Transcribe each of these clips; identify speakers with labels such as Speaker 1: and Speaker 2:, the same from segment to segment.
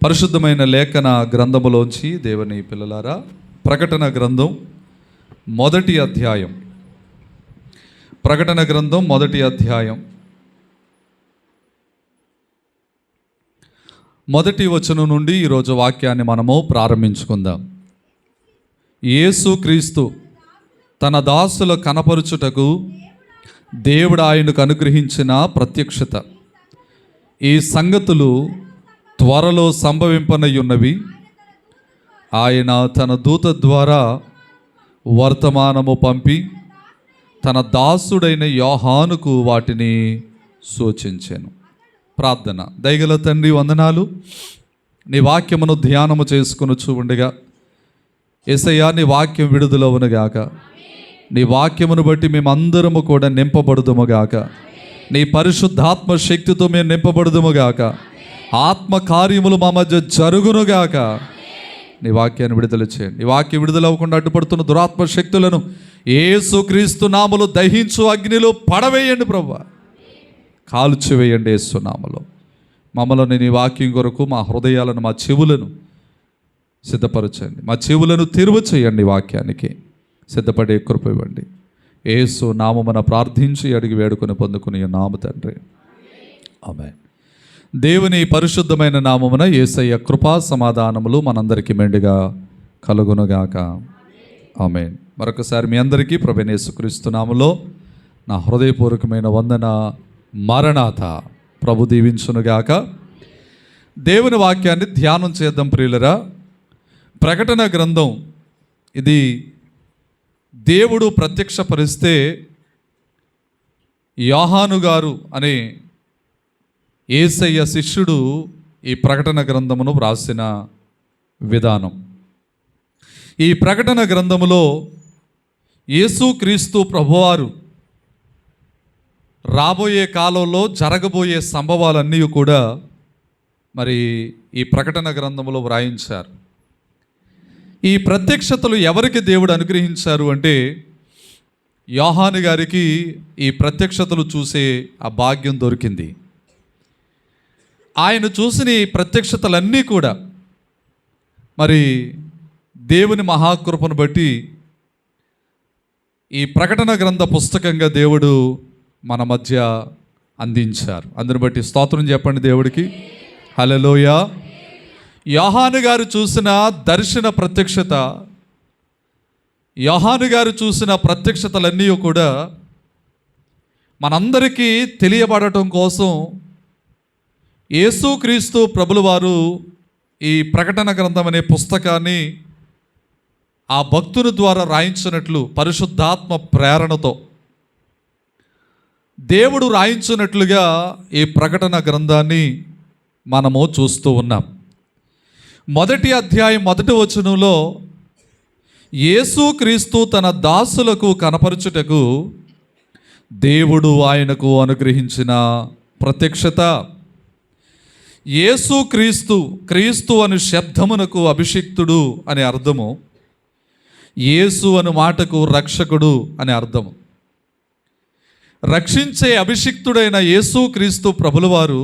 Speaker 1: పరిశుద్ధమైన లేఖన గ్రంథములోంచి దేవుని పిల్లలారా, ప్రకటన గ్రంథం మొదటి అధ్యాయం. ప్రకటన గ్రంథం మొదటి అధ్యాయం మొదటి వచనం నుండి ఈరోజు వాక్యాన్ని మనము ప్రారంభించుకుందాం. యేసు క్రీస్తు తన దాసుల కనపరుచుటకు దేవుడు ఆయనకు అనుగ్రహించిన ప్రత్యక్షత. ఈ సంగతులు త్వరలో సంభవింపనయ్యున్నవి. ఆయన తన దూత ద్వారా వర్తమానము పంపి తన దాసుడైన యోహానుకు వాటిని సూచించాను. ప్రార్థన. దయగల తండ్రి, వందనాలు. నీ వాక్యమును ధ్యానము చేసుకొనుచు ఉండగా యేసయ్యా, నీ వాక్యం విడుదలవునుగాక. నీ వాక్యమును బట్టి మేమందరము కూడా నింపబడుదుముగాక. నీ పరిశుద్ధాత్మ శక్తితో మేము నింపబడుదుముగాక. ఆత్మ కార్యములు మా మధ్య జరుగునుగాక. నీ వాక్యాన్ని విడుదల చేయండి. నీ వాక్యం విడుదలవ్వకుండా అడ్డుపడుతున్న దురాత్మ శక్తులను యేసుక్రీస్తు నామములో దహించు అగ్నిలో పడవేయండి ప్రభువా. కాల్చివేయండి యేసు నామములో. మమ్మల్ని నీ వాక్యం కొరకు మా హృదయాలను, మా చెవులను సిద్ధపరచండి. మా చెవులను తెరువు చేయండి. వాక్యానికి సిద్ధపడే కృప ఇవ్వండి. యేసు నామమున ప్రార్థించి అడిగి వేడుకొని పొందుకుని నామ తండ్రి, ఆమేన్. దేవుని పరిశుద్ధమైన నామమున యేసయ్య కృపా సమాధానములు మనందరికీ మెండుగా కలుగునుగాక. ఆమేన్. మరొకసారి మీ అందరికీ ప్రభువైన యేసుక్రీస్తు నామములో నా హృదయపూర్వకమైన వందన. మరణాత. ప్రభు దీవించునుగాక. దేవుని వాక్యాన్ని ధ్యానం చేద్దాం ప్రియులరా. ప్రకటన గ్రంథం ఇది దేవుడు ప్రత్యక్షపరిస్తే యోహాను గారు అనే యేసయ్య శిష్యుడు ఈ ప్రకటన గ్రంథమును వ్రాసిన విధానం. ఈ ప్రకటన గ్రంథములో యేసుక్రీస్తు ప్రభువారు రాబోయే కాలంలో జరగబోయే సంభవాలన్నీ కూడా మరి ఈ ప్రకటన గ్రంథములో వ్రాయించారు. ఈ ప్రత్యక్షతలు ఎవరికి దేవుడు అనుగ్రహించారు అంటే, యోహాను గారికి ఈ ప్రత్యక్షతలు చూసే ఆ భాగ్యం దొరికింది. ఆయన చూసిన ఈ ప్రత్యక్షతలన్నీ కూడా మరి దేవుని మహాకృపను బట్టి ఈ ప్రకటన గ్రంథ పుస్తకంగా దేవుడు మన మధ్య అందించారు. అందుని బట్టి స్తోత్రం చెప్పండి దేవుడికి. హల్లెలూయా. యోహాను గారు చూసిన దర్శన ప్రత్యక్షత, యోహాను గారు చూసిన ప్రత్యక్షతలన్నీ కూడా మనందరికీ తెలియబడటం కోసం యేసుక్రీస్తు ప్రభుల వారు ఈ ప్రకటన గ్రంథం అనే పుస్తకాన్ని ఆ భక్తుని ద్వారా రాయించినట్లు, పరిశుద్ధాత్మ ప్రేరణతో దేవుడు రాయించినట్లుగా ఈ ప్రకటన గ్రంథాన్ని మనము చూస్తూ ఉన్నాం. మొదటి అధ్యాయం మొదటి వచనంలో యేసుక్రీస్తు తన దాసులకు కనపరచుటకు దేవుడు ఆయనకు అనుగ్రహించిన ప్రత్యక్షత. యేసుక్రీస్తు, క్రీస్తు అను శబ్దమునకు అభిషిక్తుడు అనే అర్థము, యేసు అను మాటకు రక్షకుడు అనే అర్థము. రక్షించే అభిషిక్తుడైన యేసుక్రీస్తు ప్రభులవారు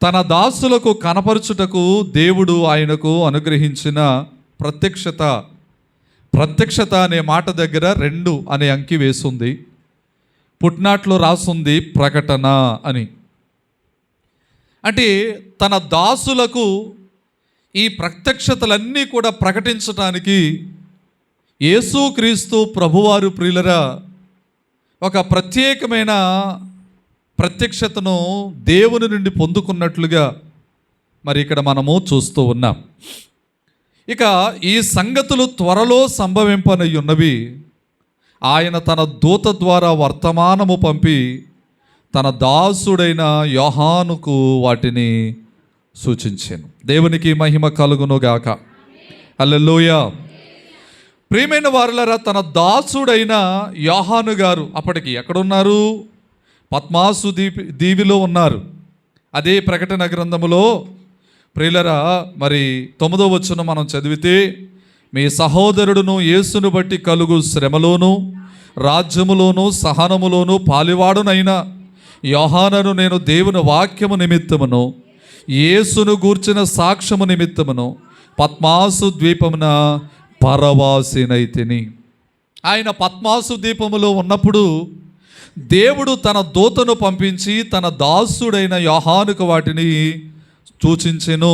Speaker 1: తన దాసులకు కనపరచుటకు దేవుడు ఆయనకు అనుగ్రహించిన ప్రత్యక్షత. ప్రత్యక్షత అనే మాట దగ్గర 2 అనే అంకి వేసుంది. పుట్నాట్లో రాసుంది ప్రకటన అని. అంటే తన దాసులకు ఈ ప్రత్యక్షతలన్నీ కూడా ప్రకటించటానికి యేసుక్రీస్తు ప్రభువారు ప్రియులరా ఒక ప్రత్యేకమైన ప్రత్యక్షతను దేవుని నుండి పొందుకున్నట్లుగా మరి ఇక్కడ మనము చూస్తూ ఉన్నాం. ఇక ఈ సంగతులు త్వరలో సంభవింపనయ్యున్నవి. ఆయన తన దూత ద్వారా వర్తమానము పంపి తన దాసుడైన యోహానుకు వాటిని సూచించాను. దేవునికి మహిమ కలుగునుగాక. హల్లెలూయా. ప్రియమైన వారలారా, తన దాసుడైన యోహాను గారు అప్పటికి ఎక్కడున్నారు? పద్మాసు దీవిలో ఉన్నారు. అదే ప్రకటన గ్రంథములో ప్రియులరా మరి 9వ వచనం మనం చదివితే, మీ సహోదరుడును యేసును బట్టి కలుగు శ్రమలోను రాజ్యములోను సహనములోను పాలివాడునైన యోహానును నేను దేవుని వాక్యము నిమిత్తమును యేసును గూర్చిన సాక్ష్యము నిమిత్తమును పద్మాసు ద్వీపమున పరవాసినైతిని. ఆయన పద్మాసు ద్వీపములో ఉన్నప్పుడు దేవుడు తన దూతను పంపించి తన దాసుడైన యోహానుకు వాటిని సూచించెను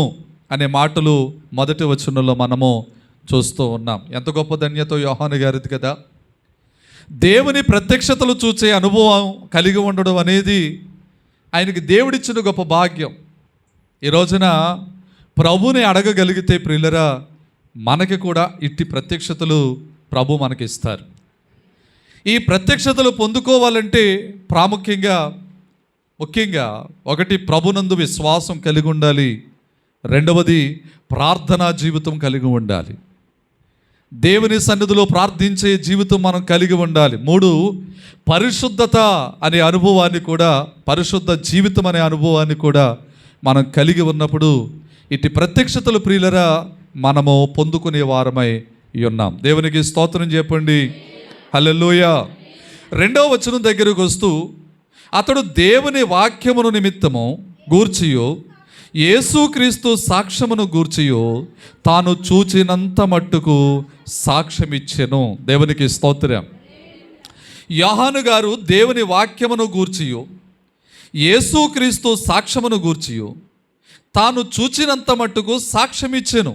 Speaker 1: అనే మాటలు మొదటి వచనంలో మనము చూస్తూ ఉన్నాం. ఎంత గొప్ప ధన్యత యోహాను గారిది కదా. దేవుని ప్రత్యక్షతలు చూసే అనుభవం కలిగి ఉండడం అనేది ఆయనకి దేవుడిచ్చిన గొప్ప భాగ్యం. ఈ రోజున ప్రభుని అడగగలిగితే ప్రియులరా, మనకి కూడా ఇట్టి ప్రత్యక్షతలు ప్రభు మనకిస్తారు. ఈ ప్రత్యక్షతలు పొందుకోవాలంటే ముఖ్యంగా ఒకటి, ప్రభునందు విశ్వాసం కలిగి ఉండాలి. రెండవది, ప్రార్థనా జీవితం కలిగి ఉండాలి. దేవుని సన్నిధిలో ప్రార్థించే జీవితం మనం కలిగి ఉండాలి. 3, పరిశుద్ధత అనే అనుభవాన్ని కూడా, పరిశుద్ధ జీవితం అనే అనుభవాన్ని కూడా మనం కలిగి ఉన్నప్పుడు ఇటు ప్రత్యక్షతలు ప్రియులరా మనము పొందుకునే వారమై ఉన్నాం. దేవునికి స్తోత్రం చెప్పండి. హల్లెలూయా. 2వ వచనం దగ్గరకు వస్తూ, అతడు దేవుని వాక్యమును నిమిత్తము గూర్చియో యేసుక్రీస్తు సాక్ష్యమును గూర్చియో తాను చూచినంత మట్టుకు సాక్ష్యమిచ్చెను. దేవునికి స్తోత్రం. యోహాను గారు దేవుని వాక్యమును గూర్చియో యేసుక్రీస్తు సాక్ష్యమును గూర్చియో తాను చూచినంత మట్టుకు సాక్ష్యమిచ్చెను.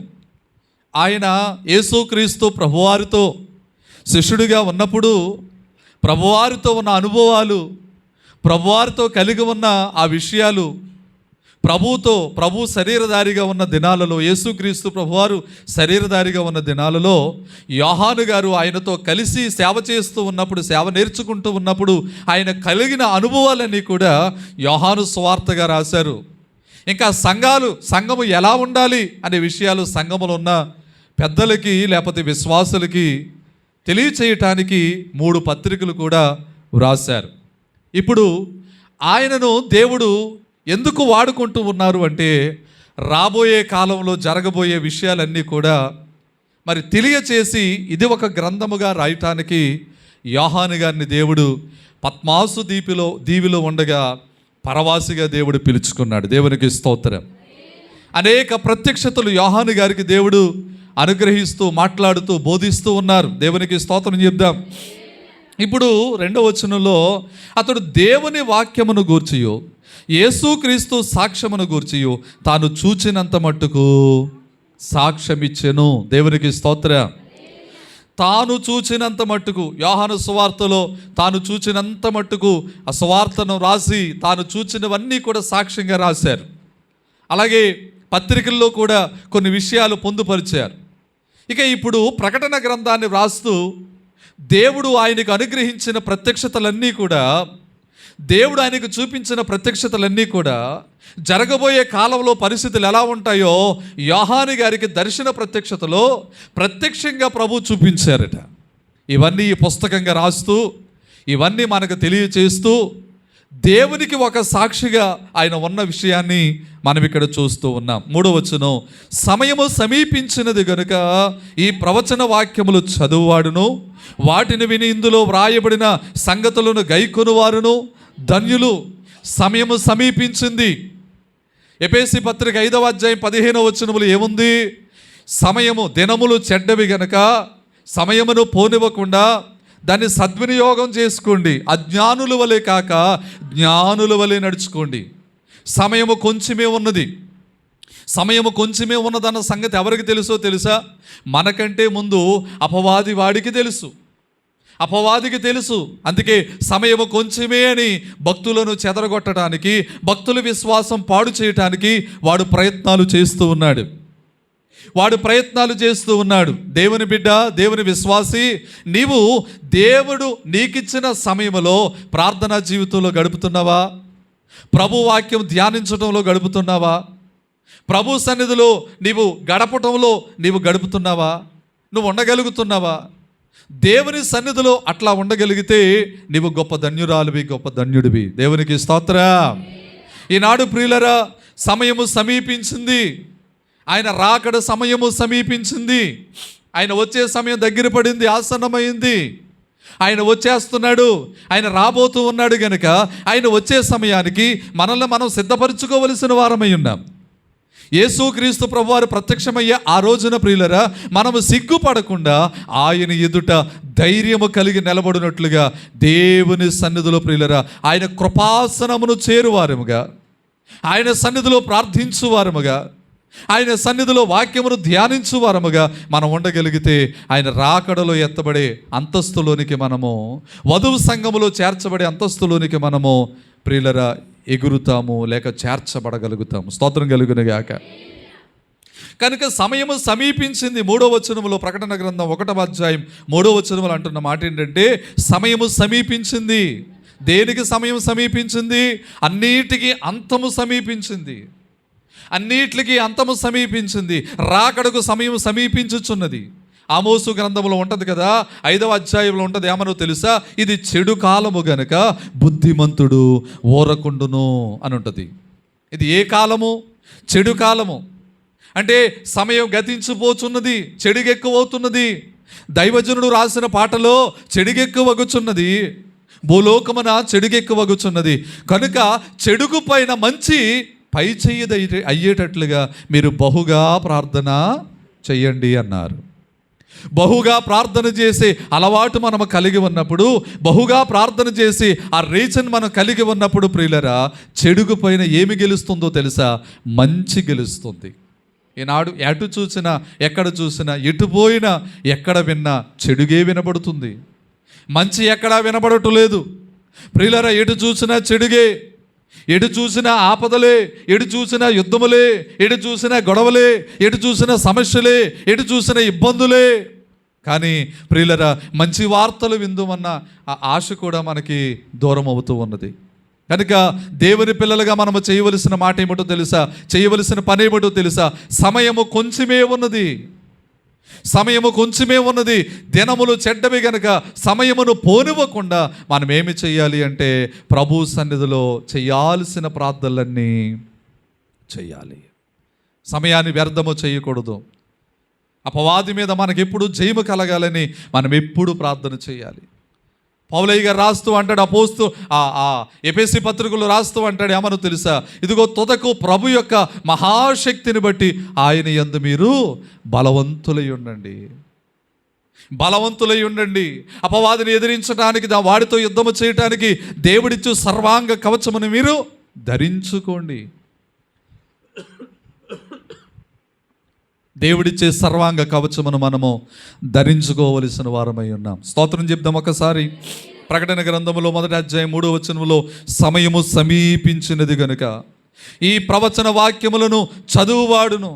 Speaker 1: ఆయన యేసుక్రీస్తు ప్రభువారితో శిష్యుడిగా ఉన్నప్పుడు ప్రభువారితో ఉన్న అనుభవాలు, ప్రభువారితో కలిగి ఉన్న ఆ విషయాలు, ప్రభు శరీరధారిగా ఉన్న దినాలలో, యేసుక్రీస్తు ప్రభువారు శరీరధారిగా ఉన్న దినాలలో యోహాను గారు ఆయనతో కలిసి సేవ చేస్తూ ఉన్నప్పుడు, సేవ నేర్చుకుంటూ ఉన్నప్పుడు ఆయన కలిగిన అనుభవాలన్నీ కూడా యోహాను సువార్తగా రాశారు. ఇంకా సంఘము ఎలా ఉండాలి అనే విషయాలు సంఘములో ఉన్న పెద్దలకి లేకపోతే విశ్వాసులకి తెలియచేయటానికి 3 పత్రికలు కూడా వ్రాశారు. ఇప్పుడు ఆయనను దేవుడు ఎందుకు వాడుకుంటూ ఉన్నారు అంటే, రాబోయే కాలంలో జరగబోయే విషయాలన్నీ కూడా మరి తెలియచేసి ఇది ఒక గ్రంథముగా రాయటానికి యోహాను గారిని దేవుడు పద్మాసు దీవిలో ఉండగా పరవాసిగా దేవుడు పిలుచుకున్నాడు. దేవునికి స్తోత్రం. అనేక ప్రత్యక్షతలు యోహాను గారికి దేవుడు అనుగ్రహిస్తూ, మాట్లాడుతూ, బోధిస్తూ ఉన్నారు. దేవునికి స్తోత్రం చెప్దాం. ఇప్పుడు 2వ వచనంలో, అతడు దేవుని వాక్యమును గూర్చియో యేసుక్రీస్తు సాక్ష్యమును గూర్చియో తాను చూచినంత మట్టుకు సాక్ష్యమిచ్చెను. దేవునికి స్తోత్రం. తాను చూచినంత మట్టుకు, యోహాను సువార్తలో తాను చూచినంత మట్టుకు ఆ సువార్తను రాసి తాను చూచినవన్నీ కూడా సాక్ష్యంగా రాశారు. అలాగే పత్రికల్లో కూడా కొన్ని విషయాలు పొందుపరిచారు. ఇక ఇప్పుడు ప్రకటన గ్రంథాన్ని వ్రాస్తూ దేవుడు ఆయనకు అనుగ్రహించిన ప్రత్యక్షతలన్నీ కూడా, దేవుడు ఆయనకు చూపించిన ప్రత్యక్షతలన్నీ కూడా జరగబోయే కాలంలో పరిస్థితులు ఎలా ఉంటాయో యోహాను గారికి దర్శన ప్రత్యక్షతలో ప్రత్యక్షంగా ప్రభు చూపించారట. ఇవన్నీ ఈ పుస్తకంగా రాస్తూ, ఇవన్నీ మనకు తెలియచేస్తూ, దేవునికి ఒక సాక్షిగా ఆయన ఉన్న విషయాన్ని మనం ఇక్కడ చూస్తూ ఉన్నాం. 3వ వచనం, సమయము సమీపించినది గనుక ఈ ప్రవచన వాక్యములు చదువువాడును వాటిని విని ఇందులో వ్రాయబడిన సంగతులను గైకొనువారును ధన్యులు. సమయము సమీపించింది. ఎఫెసీ పత్రిక 5వ అధ్యాయం 15వ వచనములు ఏముంది? సమయము, దినములు చెడ్డవి గనక సమయమును పోనివ్వకుండా దాన్ని సద్వినియోగం చేసుకోండి. అజ్ఞానుల వలె కాక జ్ఞానుల వలె నడుచుకోండి. సమయము కొంచెమే ఉన్నది. సమయము కొంచెమే ఉన్నదన్న సంగతి ఎవరికి తెలుసా? మనకంటే ముందు అపవాది వాడికి తెలుసు, అపవాదికి తెలుసు. అందుకే సమయము కొంచెమే అని భక్తులను చెదరగొట్టడానికి, భక్తుల విశ్వాసం పాడు చేయటానికి వాడు ప్రయత్నాలు చేస్తూ ఉన్నాడు. దేవుని బిడ్డ, దేవుని విశ్వాసి, నీవు దేవుడు నీకిచ్చిన సమయంలో ప్రార్థనా జీవితంలో గడుపుతున్నావా? ప్రభు వాక్యం ధ్యానించడంలో గడుపుతున్నావా? ప్రభు సన్నిధిలో నీవు గడపటంలో నీవు గడుపుతున్నావా? నువ్వు ఉండగలుగుతున్నావా? దేవుని సన్నిధిలో అట్లా ఉండగలిగితే నీవు గొప్ప ధన్యురాలివి, గొప్ప ధన్యుడివి. దేవునికి స్తోత్రం. ఈనాడు ప్రియులరా, సమయము సమీపించింది. ఆయన రాకడ సమయము సమీపించింది. ఆయన వచ్చే సమయం దగ్గర పడింది, ఆసన్నమైంది. ఆయన వచ్చేస్తున్నాడు, ఆయన రాబోతూ ఉన్నాడు. గనుక ఆయన వచ్చే సమయానికి మనల్ని మనం సిద్ధపరచుకోవలసిన వారమై ఉన్నాం. యేసుక్రీస్తు ప్రభువారు ప్రత్యక్షమయ్యే ఆ రోజున ప్రియులరా, మనము సిగ్గుపడకుండా ఆయన ఎదుట ధైర్యము కలిగి నిలబడినట్లుగా దేవుని సన్నిధిలో ప్రియులరా, ఆయన కృపాసనమును చేరువారముగా, ఆయన సన్నిధిలో ప్రార్థించువారముగా, ఆయన సన్నిధిలో వాక్యమును ధ్యానించువారముగా మనం ఉండగలిగితే ఆయన రాకడలో ఎత్తబడే అంతస్తులోనికి మనము, వధువు సంఘములో చేర్చబడే అంతస్తులోనికి మనము ప్రియులరా ఎగురుతాము, లేక చేర్చబడగలుగుతాము. స్తోత్రం కలుగునుగాక. కనుక సమయము సమీపించింది. 3వ వచనములో, ప్రకటన గ్రంథం 1వ అధ్యాయం 3వ వచనములు అంటున్న మాట ఏంటంటే, సమయము సమీపించింది. దేనికి సమయం సమీపించింది? అన్నిటికీ అంతము సమీపించింది. అన్నిటికీ అంతము సమీపించింది. రాకడకు సమయం సమీపించుచున్నది. ఆమోసు గ్రంథంలో ఉంటుంది కదా, 5వ అధ్యాయంలో ఉంటుంది, ఏమనో తెలుసా? ఇది చెడు కాలము గనుక బుద్ధిమంతుడు ఓరకుండును అని ఉంటుంది. ఇది ఏ కాలము? చెడు కాలము. అంటే సమయం గతించిపోతున్నది, చెడుగెక్కువవుతున్నది. దైవజనుడు రాసిన పాటలో చెడుగెక్కువగుచున్నది, భూలోకమున చెడుగెక్కువగుచున్నది, కనుక చెడుగు పైన మంచి పై చెయ్యి అయ్యేటట్లుగా మీరు బహుగా ప్రార్థన చెయ్యండి అన్నారు. బహుగా ప్రార్థన చేసే అలవాటు మనం కలిగి ఉన్నప్పుడు, బహుగా ప్రార్థన చేసి ఆ రీచన్ మనం కలిగి ఉన్నప్పుడు ప్రియులరా, చెడుగు పైన ఏమి గెలుస్తుందో తెలుసా? మంచి గెలుస్తుంది. ఈనాడు ఎటు చూసినా, ఎక్కడ చూసినా, ఎటు పోయినా, ఎక్కడ విన్నా చెడుగే వినబడుతుంది. మంచి ఎక్కడా వినబడటం లేదు ప్రియులరా. ఎటు చూసినా చెడుగే, ఎటు చూసినా ఆపదలే, ఎటు చూసినా యుద్ధములే, ఎటు చూసినా గొడవలే, ఎటు చూసినా సమస్యలే, ఎటు చూసినా ఇబ్బందులే. కానీ ప్రియులరా, మంచి వార్తలు విందుమన్న ఆ ఆశ కూడా మనకి దూరం అవుతూ ఉన్నది. కనుక దేవుని పిల్లలుగా మనము చేయవలసిన మాట ఏమిటో తెలుసా? చేయవలసిన పని ఏమిటో తెలుసా? సమయము కొంచెమే ఉన్నది. సమయము కొంచెమే ఉన్నది. దినములు చెడ్డవి గనక సమయమును పోనివ్వకుండా మనం ఏమి చేయాలి అంటే, ప్రభు సన్నిధిలో చేయాల్సిన ప్రార్థనలన్నీ చేయాలి. సమయాన్ని వ్యర్థము చేయకూడదు. అపవాది మీద మనకెప్పుడు జయము కలగాలని మనం ఎప్పుడు ప్రార్థన చేయాలి. పౌలయ్య గారు రాస్తూ అంటాడు, అపోస్తు ఎఫెసీ పత్రికలు రాస్తూ అంటాడు, ఏమనో తెలుసా? ఇదిగో తుదకు ప్రభు యొక్క మహాశక్తిని బట్టి ఆయన యందు మీరు బలవంతులై ఉండండి. బలవంతులై ఉండండి. అపవాదిని ఎదిరించడానికి, వాడితో యుద్ధము చేయటానికి దేవుడిచ్చు సర్వాంగ కవచమును మీరు ధరించుకోండి. దేవుడిచ్చే సర్వాంగ కవచమును మనము ధరించుకోవలసిన వారమై ఉన్నాం. స్తోత్రం చెప్దాం ఒకసారి. ప్రకటన గ్రంథములో 1వ అధ్యాయం 3వ వచనములో, సమయము సమీపించినది గనుక ఈ ప్రవచన వాక్యములను చదువువాడును.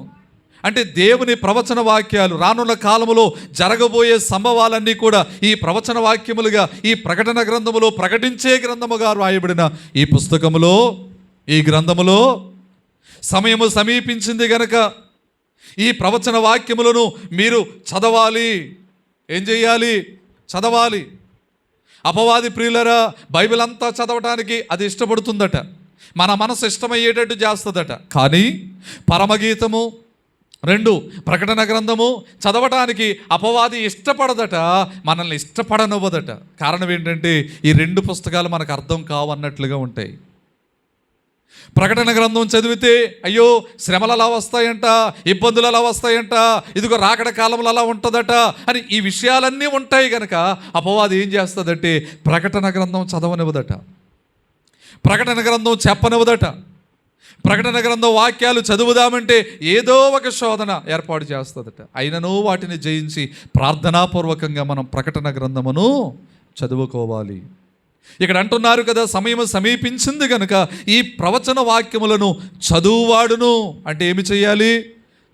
Speaker 1: అంటే దేవుని ప్రవచన వాక్యాలు, రానున్న కాలములో జరగబోయే సంభవాలన్నీ కూడా ఈ ప్రవచన వాక్యములుగా ఈ ప్రకటన గ్రంథములో ప్రకటించే గ్రంథముగా రాయబడిన ఈ పుస్తకములో, ఈ గ్రంథములో సమయము సమీపించింది గనక ఈ ప్రవచన వాక్యములను మీరు చదవాలి. ఏం చేయాలి? చదవాలి. అపవాది ప్రియులరా, బైబిల్ అంతా చదవటానికి అది ఇష్టపడుతుందట, మన మనసు ఇష్టమయ్యేటట్టు చేస్తుందట. కానీ పరమగీతము 2 ప్రకటన గ్రంథము చదవటానికి అపవాది ఇష్టపడదట, మనల్ని ఇష్టపడనివ్వదట. కారణం ఏంటంటే, ఈ 2 పుస్తకాలు మనకు అర్థం కావు అన్నట్లుగా ఉంటాయి. ప్రకటన గ్రంథం చదివితే అయ్యో శ్రమలు అలా వస్తాయంట, ఇబ్బందులు అలా వస్తాయంట, ఇదిగో రాకడ కాలంలో అలా ఉంటుందట అని ఈ విషయాలన్నీ ఉంటాయి కనుక అపవాది ఏం చేస్తుందంటే, ప్రకటన గ్రంథం చదవనివ్వదట, ప్రకటన గ్రంథం చెప్పనివ్వదట. ప్రకటన గ్రంథం వాక్యాలు చదువుదామంటే ఏదో ఒక శోధన ఏర్పాటు చేస్తుందట. అయినను వాటిని జయించి ప్రార్థనాపూర్వకంగా మనం ప్రకటన గ్రంథమును చదువుకోవాలి. ఇక్కడ అంటున్నారు కదా, సమయం సమీపించింది కనుక ఈ ప్రవచన వాక్యములను చదువువాడును. అంటే ఏమి చేయాలి?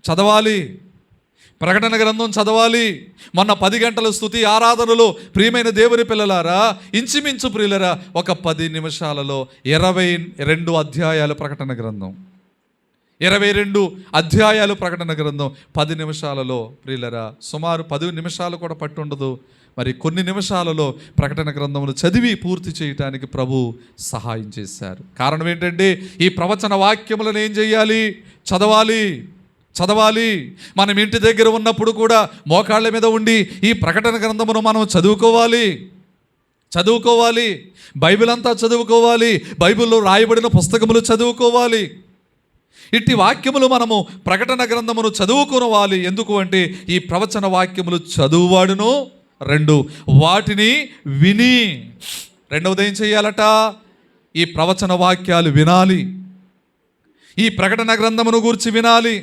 Speaker 1: చదవాలి. ప్రకటన గ్రంథం చదవాలి. మొన్న 10 గంటల స్తుతి ఆరాధనలో ప్రియమైన దేవుని పిల్లలారా, ఇంచుమించు ప్రియులరా, ఒక 10 నిమిషాలలో 22 అధ్యాయాలు ప్రకటన గ్రంథం, 22 అధ్యాయాలు ప్రకటన గ్రంథం 10 నిమిషాలలో ప్రియులరా, సుమారు 10 నిమిషాలు కూడా పట్టు ఉండదు. మరి కొన్ని నిమిషాలలో ప్రకటన గ్రంథమును చదివి పూర్తి చేయటానికి ప్రభు సహాయం చేశారు. కారణం ఏంటంటే, ఈ ప్రవచన వాక్యములను ఏం చేయాలి? చదవాలి. చదవాలి. మనం ఇంటి దగ్గర ఉన్నప్పుడు కూడా మోకాళ్ళ మీద ఉండి ఈ ప్రకటన గ్రంథమును మనం చదువుకోవాలి. బైబిల్ అంతా చదువుకోవాలి. బైబిల్లో రాయబడిన పుస్తకములు చదువుకోవాలి. ఇట్టి వాక్యములు మనము ప్రకటన గ్రంథమును చదువుకోవాలి. ఎందుకు అంటే ఈ ప్రవచన వాక్యములు చదువువాడును, 2 వాటిని విని, రెండవది ఏం చేయాలట? ఈ ప్రవచన వాక్యాలు వినాలి, ఈ ప్రకటన గ్రంథమును గూర్చి వినాలి.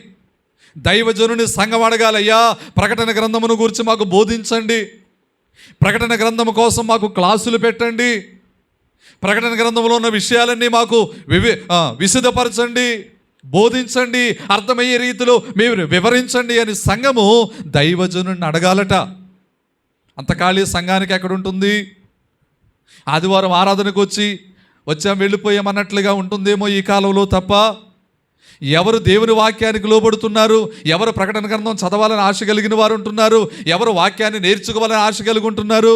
Speaker 1: దైవజనుని సంఘం అడగాలి, అయ్యా ప్రకటన గ్రంథమును గూర్చి మాకు బోధించండి, ప్రకటన గ్రంథము కోసం మాకు క్లాసులు పెట్టండి, ప్రకటన గ్రంథంలో ఉన్న విషయాలన్నీ మాకు విశదపరచండి, బోధించండి, అర్థమయ్యే రీతిలో మీరు వివరించండి అని సంఘము దైవజనుని అడగాలట. అంత ఖాళీ సంఘానికి ఎక్కడ ఉంటుంది? ఆదివారం ఆరాధనకు వచ్చాం వెళ్ళిపోయామన్నట్లుగా ఉంటుందేమో ఈ కాలంలో తప్ప. ఎవరు దేవుని వాక్యానికి లోబడుతున్నారు, ఎవరు ప్రకటన గ్రంథం చదవాలని ఆశ కలిగిన వారు ఉంటున్నారు, ఎవరు వాక్యాన్ని నేర్చుకోవాలని ఆశ కలిగి ఉంటున్నారు?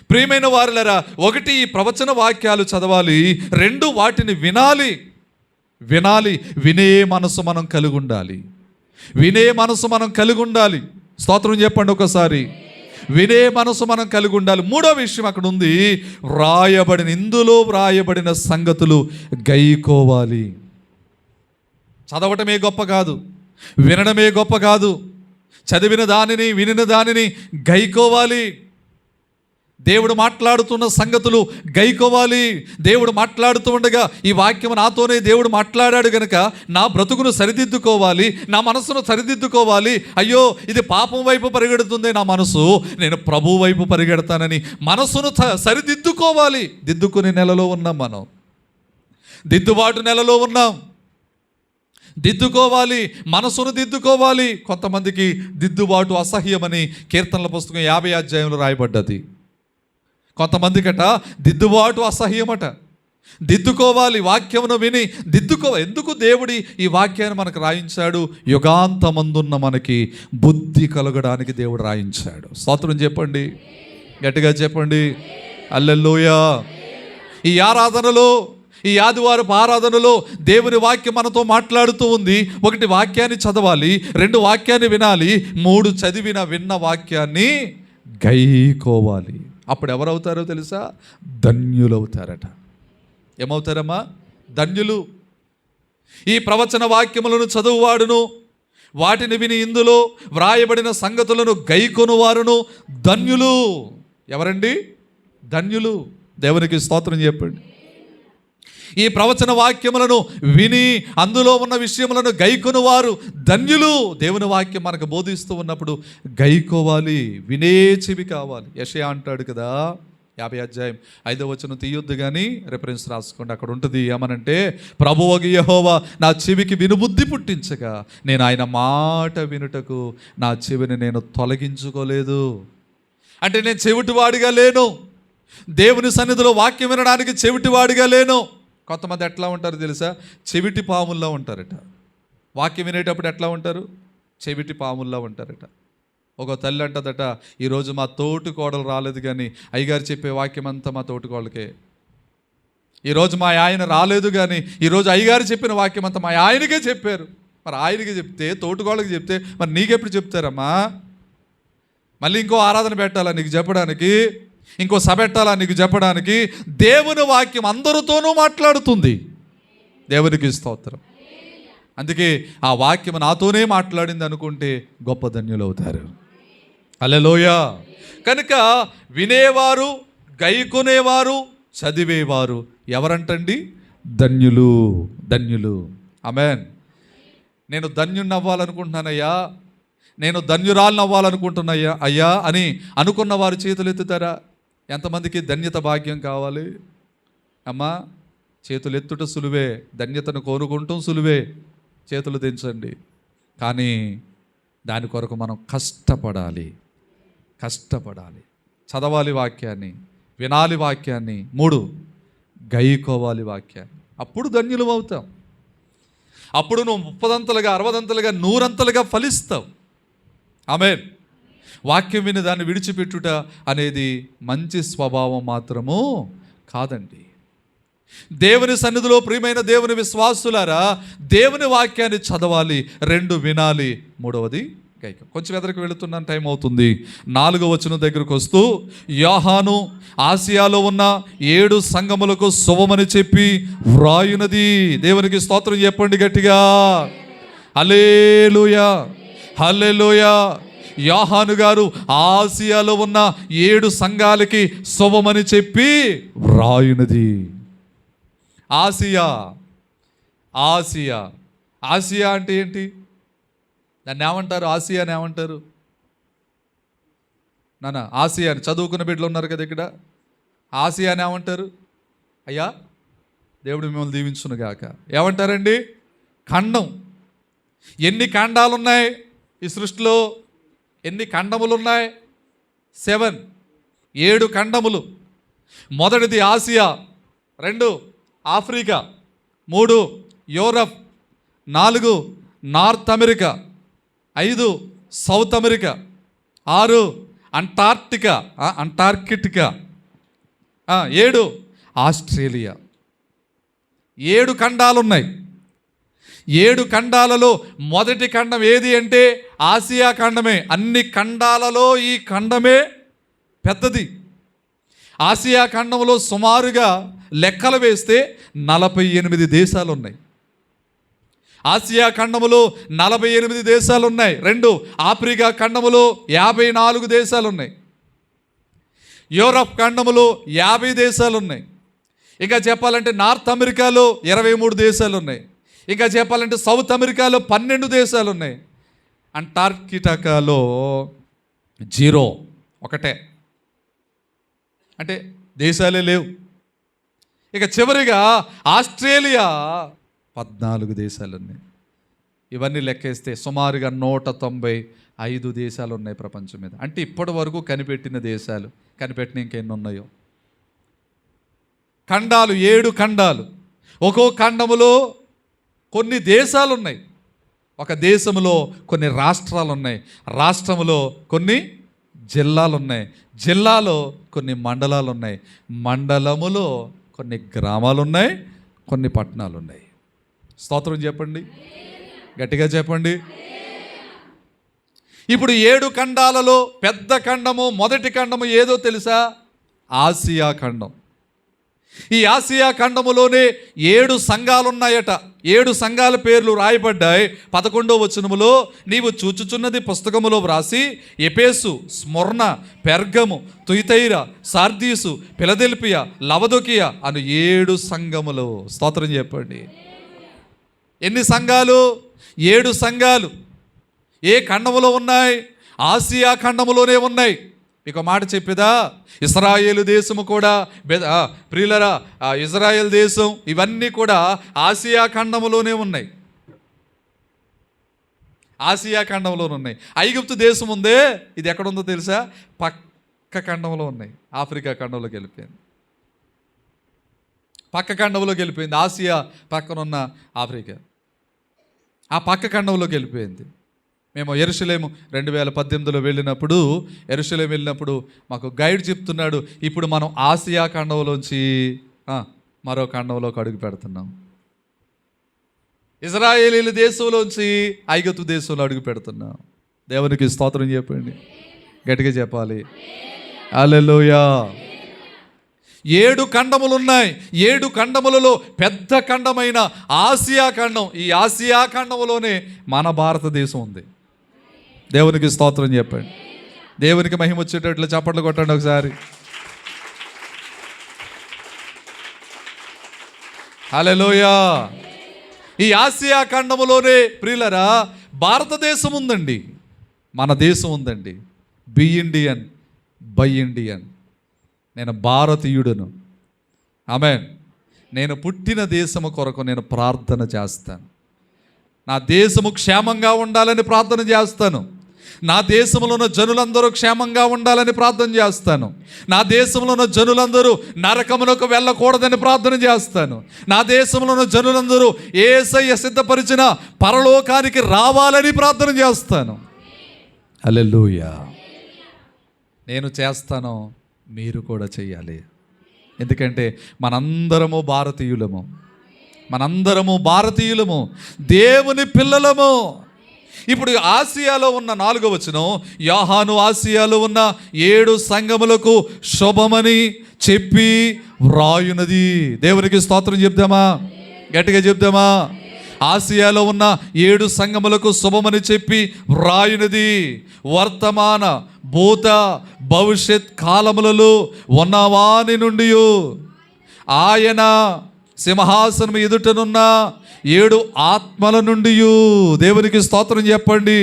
Speaker 1: ప్రియమైన వారులరా, 1 ఈ ప్రవచన వాక్యాలు చదవాలి, 2 వాటిని వినాలి. వినే మనసు మనం కలిగి ఉండాలి. స్తోత్రం చెప్పండి ఒకసారి. వినే మనసు మనం కలిగి ఉండాలి. 3వ విషయం అక్కడ ఉంది, ఇందులో వ్రాయబడిన సంగతులు గైకోవాలి. చదవటమే గొప్ప కాదు, వినడమే గొప్ప కాదు, చదివిన దానిని వినిన దానిని గైకోవాలి. దేవుడు మాట్లాడుతున్న సంగతులు గైకోవాలి. దేవుడు మాట్లాడుతూ ఉండగా ఈ వాక్యం నాతోనే దేవుడు మాట్లాడాడు గనుక నా బ్రతుకును సరిదిద్దుకోవాలి, నా మనసును సరిదిద్దుకోవాలి. అయ్యో ఇది పాపం వైపు పరిగెడుతుంది నా మనసు, నేను ప్రభు వైపు పరిగెడతానని మనసును సరిదిద్దుకోవాలి. దిద్దుకునే నెలలో ఉన్నాం మనం, దిద్దుబాటు నెలలో ఉన్నాం. దిద్దుకోవాలి, మనసును దిద్దుకోవాలి. కొంతమందికి దిద్దుబాటు అసహ్యమని కీర్తనల పుస్తకం 50 అధ్యాయంలో రాయబడ్డది. కొంతమందికట దిద్దుబాటు అసహ్యమట. దిద్దుకోవాలి, వాక్యమును విని ఎందుకు దేవుడి ఈ వాక్యాన్ని మనకు రాయించాడు? యుగాంతమందున్న మనకి బుద్ధి కలగడానికి దేవుడు రాయించాడు. స్తోత్రం చెప్పండి, గట్టిగా చెప్పండి హల్లెలూయా. ఈ ఆదివారపు ఆరాధనలో దేవుని వాక్యం మనతో మాట్లాడుతూ ఉంది. 1 వాక్యాన్ని చదవాలి, 2 వాక్యాన్ని వినాలి, 3 విన్న వాక్యాన్ని గైకోవాలి. అప్పుడు ఎవరవుతారో తెలుసా? ధన్యులవుతారట. ఏమవుతారమ్మా? ధన్యులు. ఈ ప్రవచన వాక్యములను చదువువాడును, వాటిని విని ఇందులో వ్రాయబడిన సంగతులను గైకొను వారును ధన్యులు. ఎవరండి? ధన్యులు. దేవునికి స్తోత్రం చెప్పండి. ఈ ప్రవచన వాక్యములను విని అందులో ఉన్న విషయములను గైకొను వారు ధన్యులు. దేవుని వాక్యం మనకు బోధిస్తూ ఉన్నప్పుడు గైకోవాలి, వినే చెవి కావాలి. యెషయా అంటాడు కదా, 50 అధ్యాయం 5వ వచనం తీయొద్దు కానీ రెఫరెన్స్ రాసుకోండి, అక్కడ ఉంటుంది. ఏమనంటే, ప్రభువగు యెహోవా నా చెవికి వినుబుద్ధి పుట్టించగా నేను ఆయన మాట వినుటకు నా చెవిని నేను తొలగించుకోలేదు. అంటే నేను చెవిటివాడిగా లేను, దేవుని సన్నిధిలో వాక్యం వినడానికి చెవిటివాడిగా లేను. కొంతమంది ఎట్లా ఉంటారు తెలుసా? చెవిటి పాముల్లా ఉంటారట. వాక్యం వినేటప్పుడు ఎట్లా ఉంటారు? చెవిటి పాముల్లా ఉంటారట. ఒక తల్లి అంటదట, ఈరోజు మా తోటి కోడలు రాలేదు కానీ అయ్యగారు చెప్పే వాక్యం అంతా మా తోటి కోడలకే. ఈరోజు మా ఆయన రాలేదు కానీ ఈరోజు అయ్యగారు చెప్పిన వాక్యం అంతా మా ఆయనకే చెప్పారు. మరి ఆయనకి చెప్తే, తోటికోళ్ళకి చెప్తే మరి నీకెప్పుడు చెప్తారమ్మా? మళ్ళీ ఇంకో ఆరాధన పెట్టాలా నీకు చెప్పడానికి? ఇంకో సభ పెట్టాలా నీకు చెప్పడానికి? దేవుని వాక్యం అందరితోనూ మాట్లాడుతుంది. దేవునికి స్తోత్రం. అందుకే ఆ వాక్యం నాతోనే మాట్లాడింది అనుకుంటే గొప్ప ధన్యులు అవుతారు. హల్లెలూయా. కనుక వినేవారు, గైకొనేవారు, చదివేవారు ఎవరంటండి? ధన్యులు. ధన్యులు. ఆమేన్. నేను ధన్యుణ్ణి అవ్వాలనుకుంటున్నానయ్యా, నేను ధన్యురాలను అవ్వాలనుకుంటున్నాయ్యా అయ్యా అని అనుకున్న వారు చేతులు ఎత్తుతారా? ఎంతమందికి ధన్యత భాగ్యం కావాలి? అమ్మా, చేతులు ఎత్తుట సులువే, ధన్యతను కోరుకుంటాం సులువే. చేతులు దించండి. కానీ దాని కొరకు మనం కష్టపడాలి. చదవాలి వాక్యాన్ని, వినాలి వాక్యాన్ని, 3 గైకోవాలి వాక్యాన్ని. అప్పుడు ధన్యులు అవుతాం. అప్పుడు నువ్వు 30 60 100 ఫలిస్తావు. ఆమేన్. వాక్యం విని దాన్ని విడిచిపెట్టుట అనేది మంచి స్వభావం మాత్రము కాదండి. దేవుని సన్నిధిలో ప్రియమైన దేవుని విశ్వాసులారా, దేవుని వాక్యాన్ని చదవాలి, 2 వినాలి, 3వది కొంచెం ఎదరికి వెళుతున్నాను, టైం అవుతుంది. 4వ వచనం దగ్గరకు వస్తూ, యోహాను ఆసియాలో ఉన్న 7 సంఘములకు శుభమని చెప్పి వ్రాయునది. దేవునికి స్తోత్రం చెప్పండి గట్టిగా. హల్లెలూయా, హల్లెలూయా. యోహాను గారు ఆసియాలో ఉన్న 7 సంఘాలకి శుభమని చెప్పి వ్రాయునది. ఆసియా, ఆసియా, ఆసియా అంటే ఏంటి? దాన్ని ఏమంటారు? ఆసియా అని ఏమంటారు నాన్న? ఆసియా అని చదువుకున్న బిడ్డలు ఉన్నారు కదా ఇక్కడ. ఆసియా అని ఏమంటారు? అయ్యా దేవుడు మిమ్మల్ని దీవించును గాక. ఏమంటారండి? ఖండం. ఎన్ని ఖండాలు ఉన్నాయి ఈ సృష్టిలో? ఎన్ని ఖండములు ఉన్నాయి? 7 ఖండములు. మొదటిది Asia, 2 Africa, 3 Europe, 4 north America, 5 south America, 6 Antarctica, 7 Australia. 7 ఖండాలు ఉన్నాయి. 7 ఖండాలలో మొదటి ఖండం ఏది అంటే ఆసియా ఖండమే. అన్ని ఖండాలలో ఈ ఖండమే పెద్దది. ఆసియా ఖండంలో సుమారుగా లెక్కలు వేస్తే 48 దేశాలు ఉన్నాయి. ఆసియా ఖండములో 48 దేశాలు ఉన్నాయి. 2 ఆఫ్రికా ఖండములో 54 దేశాలు ఉన్నాయి. యూరప్ ఖండములో 50 దేశాలు ఉన్నాయి. ఇంకా చెప్పాలంటే నార్త్ అమెరికాలో 23 దేశాలు ఉన్నాయి. ఇంకా చెప్పాలంటే సౌత్ అమెరికాలో 12 దేశాలు ఉన్నాయి. అంటార్కిటికాలో 0, ఒకటే, అంటే దేశాలే లేవు. ఇక చివరిగా ఆస్ట్రేలియా 14 దేశాలు ఉన్నాయి. ఇవన్నీ లెక్కేస్తే సుమారుగా 195 దేశాలు ఉన్నాయి ప్రపంచం మీద. అంటే ఇప్పటి వరకు కనిపెట్టిన దేశాలు, కనిపెట్టిన ఇంకెన్ని ఉన్నాయో. ఖండాలు 7 ఖండాలు. ఒక్కో ఖండములో కొన్ని దేశాలు ఉన్నాయి. ఒక దేశంలో కొన్ని రాష్ట్రాలు ఉన్నాయి. రాష్ట్రంలో కొన్ని జిల్లాలు ఉన్నాయి. జిల్లాలో కొన్ని మండలాలు ఉన్నాయి. మండలములో కొన్ని గ్రామాలు ఉన్నాయి, కొన్ని పట్టణాలు ఉన్నాయి. స్తోత్రం చెప్పండి, గట్టిగా చెప్పండి. ఇప్పుడు 7 ఖండాలలో పెద్ద ఖండము, మొదటి ఖండము ఏదో తెలుసా? ఆసియా ఖండం. ఈ ఆసియా ఖండములోనే 7 సంఘాలు ఉన్నాయట. 7 సంఘాల పేర్లు రాయబడ్డాయి. 11వ వచనములో, నీవు చూచుచున్నది పుస్తకములో వ్రాసి Ephesus, Smyrna, Pergamum, Thyatira, Sardis, Philadelphia, Laodicea అను 7 సంఘములు. స్తోత్రం చెప్పండి. ఎన్ని సంఘాలు? 7 సంఘాలు. ఏ ఖండములో ఉన్నాయి? ఆసియా ఖండములోనే ఉన్నాయి. మీకు మాట చెప్పేదా? ఇశ్రాయేలు దేశము కూడా, ప్రియులరా, ఇజ్రాయేల్ దేశం, ఇవన్నీ కూడా ఆసియా ఖండములోనే ఉన్నాయి. ఆసియా ఖండంలోనే ఉన్నాయి. ఐగుప్తు దేశం ఉందే, ఇది ఎక్కడుందో తెలుసా? పక్క ఖండంలో ఉన్నాయి. ఆఫ్రికా ఖండంలోకి వెళ్ళిపోయింది. పక్క ఖండంలోకి వెళ్ళిపోయింది. ఆసియా పక్కనున్న ఆఫ్రికా ఆ పక్క ఖండంలోకి వెళ్ళిపోయింది. మేము యెరూషలేము 2018లో వెళ్ళినప్పుడు, మాకు గైడ్ చెప్తున్నాడు, ఇప్పుడు మనం ఆసియా ఖండంలోంచి మరో ఖండంలోకి అడుగు పెడుతున్నాం. ఇజ్రాయేలీల దేశంలోంచి ఐగుప్తు దేశంలో అడుగు పెడుతున్నాం. దేవునికి స్తోత్రం చెప్పండి, గట్టిగా చెప్పాలి. హల్లెలూయా. 7 ఖండములు ఉన్నాయి. 7 ఖండములలో పెద్ద ఖండమైన ఆసియా ఖండం. ఈ ఆసియా ఖండములోనే మన భారతదేశం ఉంది. దేవునికి స్తోత్రం చెప్పండి. దేవునికి మహిమ వచ్చేటట్లు చప్పట్లు కొట్టండి ఒకసారి. హల్లెలూయా. ఈ ఆసియా ఖండములోనే ప్రియులరా భారతదేశం ఉందండి, మన దేశం ఉందండి. Be Indian, buy Indian. నేను భారతీయుడను. ఆమేన్. నేను పుట్టిన దేశము కొరకు నేను ప్రార్థన చేస్తాను. నా దేశము క్షేమంగా ఉండాలని ప్రార్థన చేస్తాను. నా దేశంలో ఉన్న జనులందరూ క్షేమంగా ఉండాలని ప్రార్థన చేస్తాను. నా దేశంలో ఉన్న జనులందరూ నరకమునకు వెళ్ళకూడదని ప్రార్థన చేస్తాను. నా దేశంలో ఉన్న జనులందరూ యేసయ్య సిద్ధపరిచిన పరలోకానికి రావాలని ప్రార్థన చేస్తాను. హల్లెలూయా. నేను చేస్తాను, మీరు కూడా చేయాలి. ఎందుకంటే మనందరము భారతీయులము, దేవుని పిల్లలము. ఇప్పుడు ఆసియాలో ఉన్న 4వ వచనం, యోహాను ఆసియాలో ఉన్న 7 సంఘములకు శుభమని చెప్పి వ్రాయునది. దేవునికి స్తోత్రం చెప్దామా? గట్టిగా చెప్దామా? ఆసియాలో ఉన్న 7 సంఘములకు శుభమని చెప్పి వ్రాయునది. వర్తమాన భూత భవిష్యత్ కాలములలో ఉన్నవాని నుండి ఆయన సింహాసనం ఎదుటనున్న 7 ఆత్మల నుండి. దేవునికి స్తోత్రం చెప్పండి.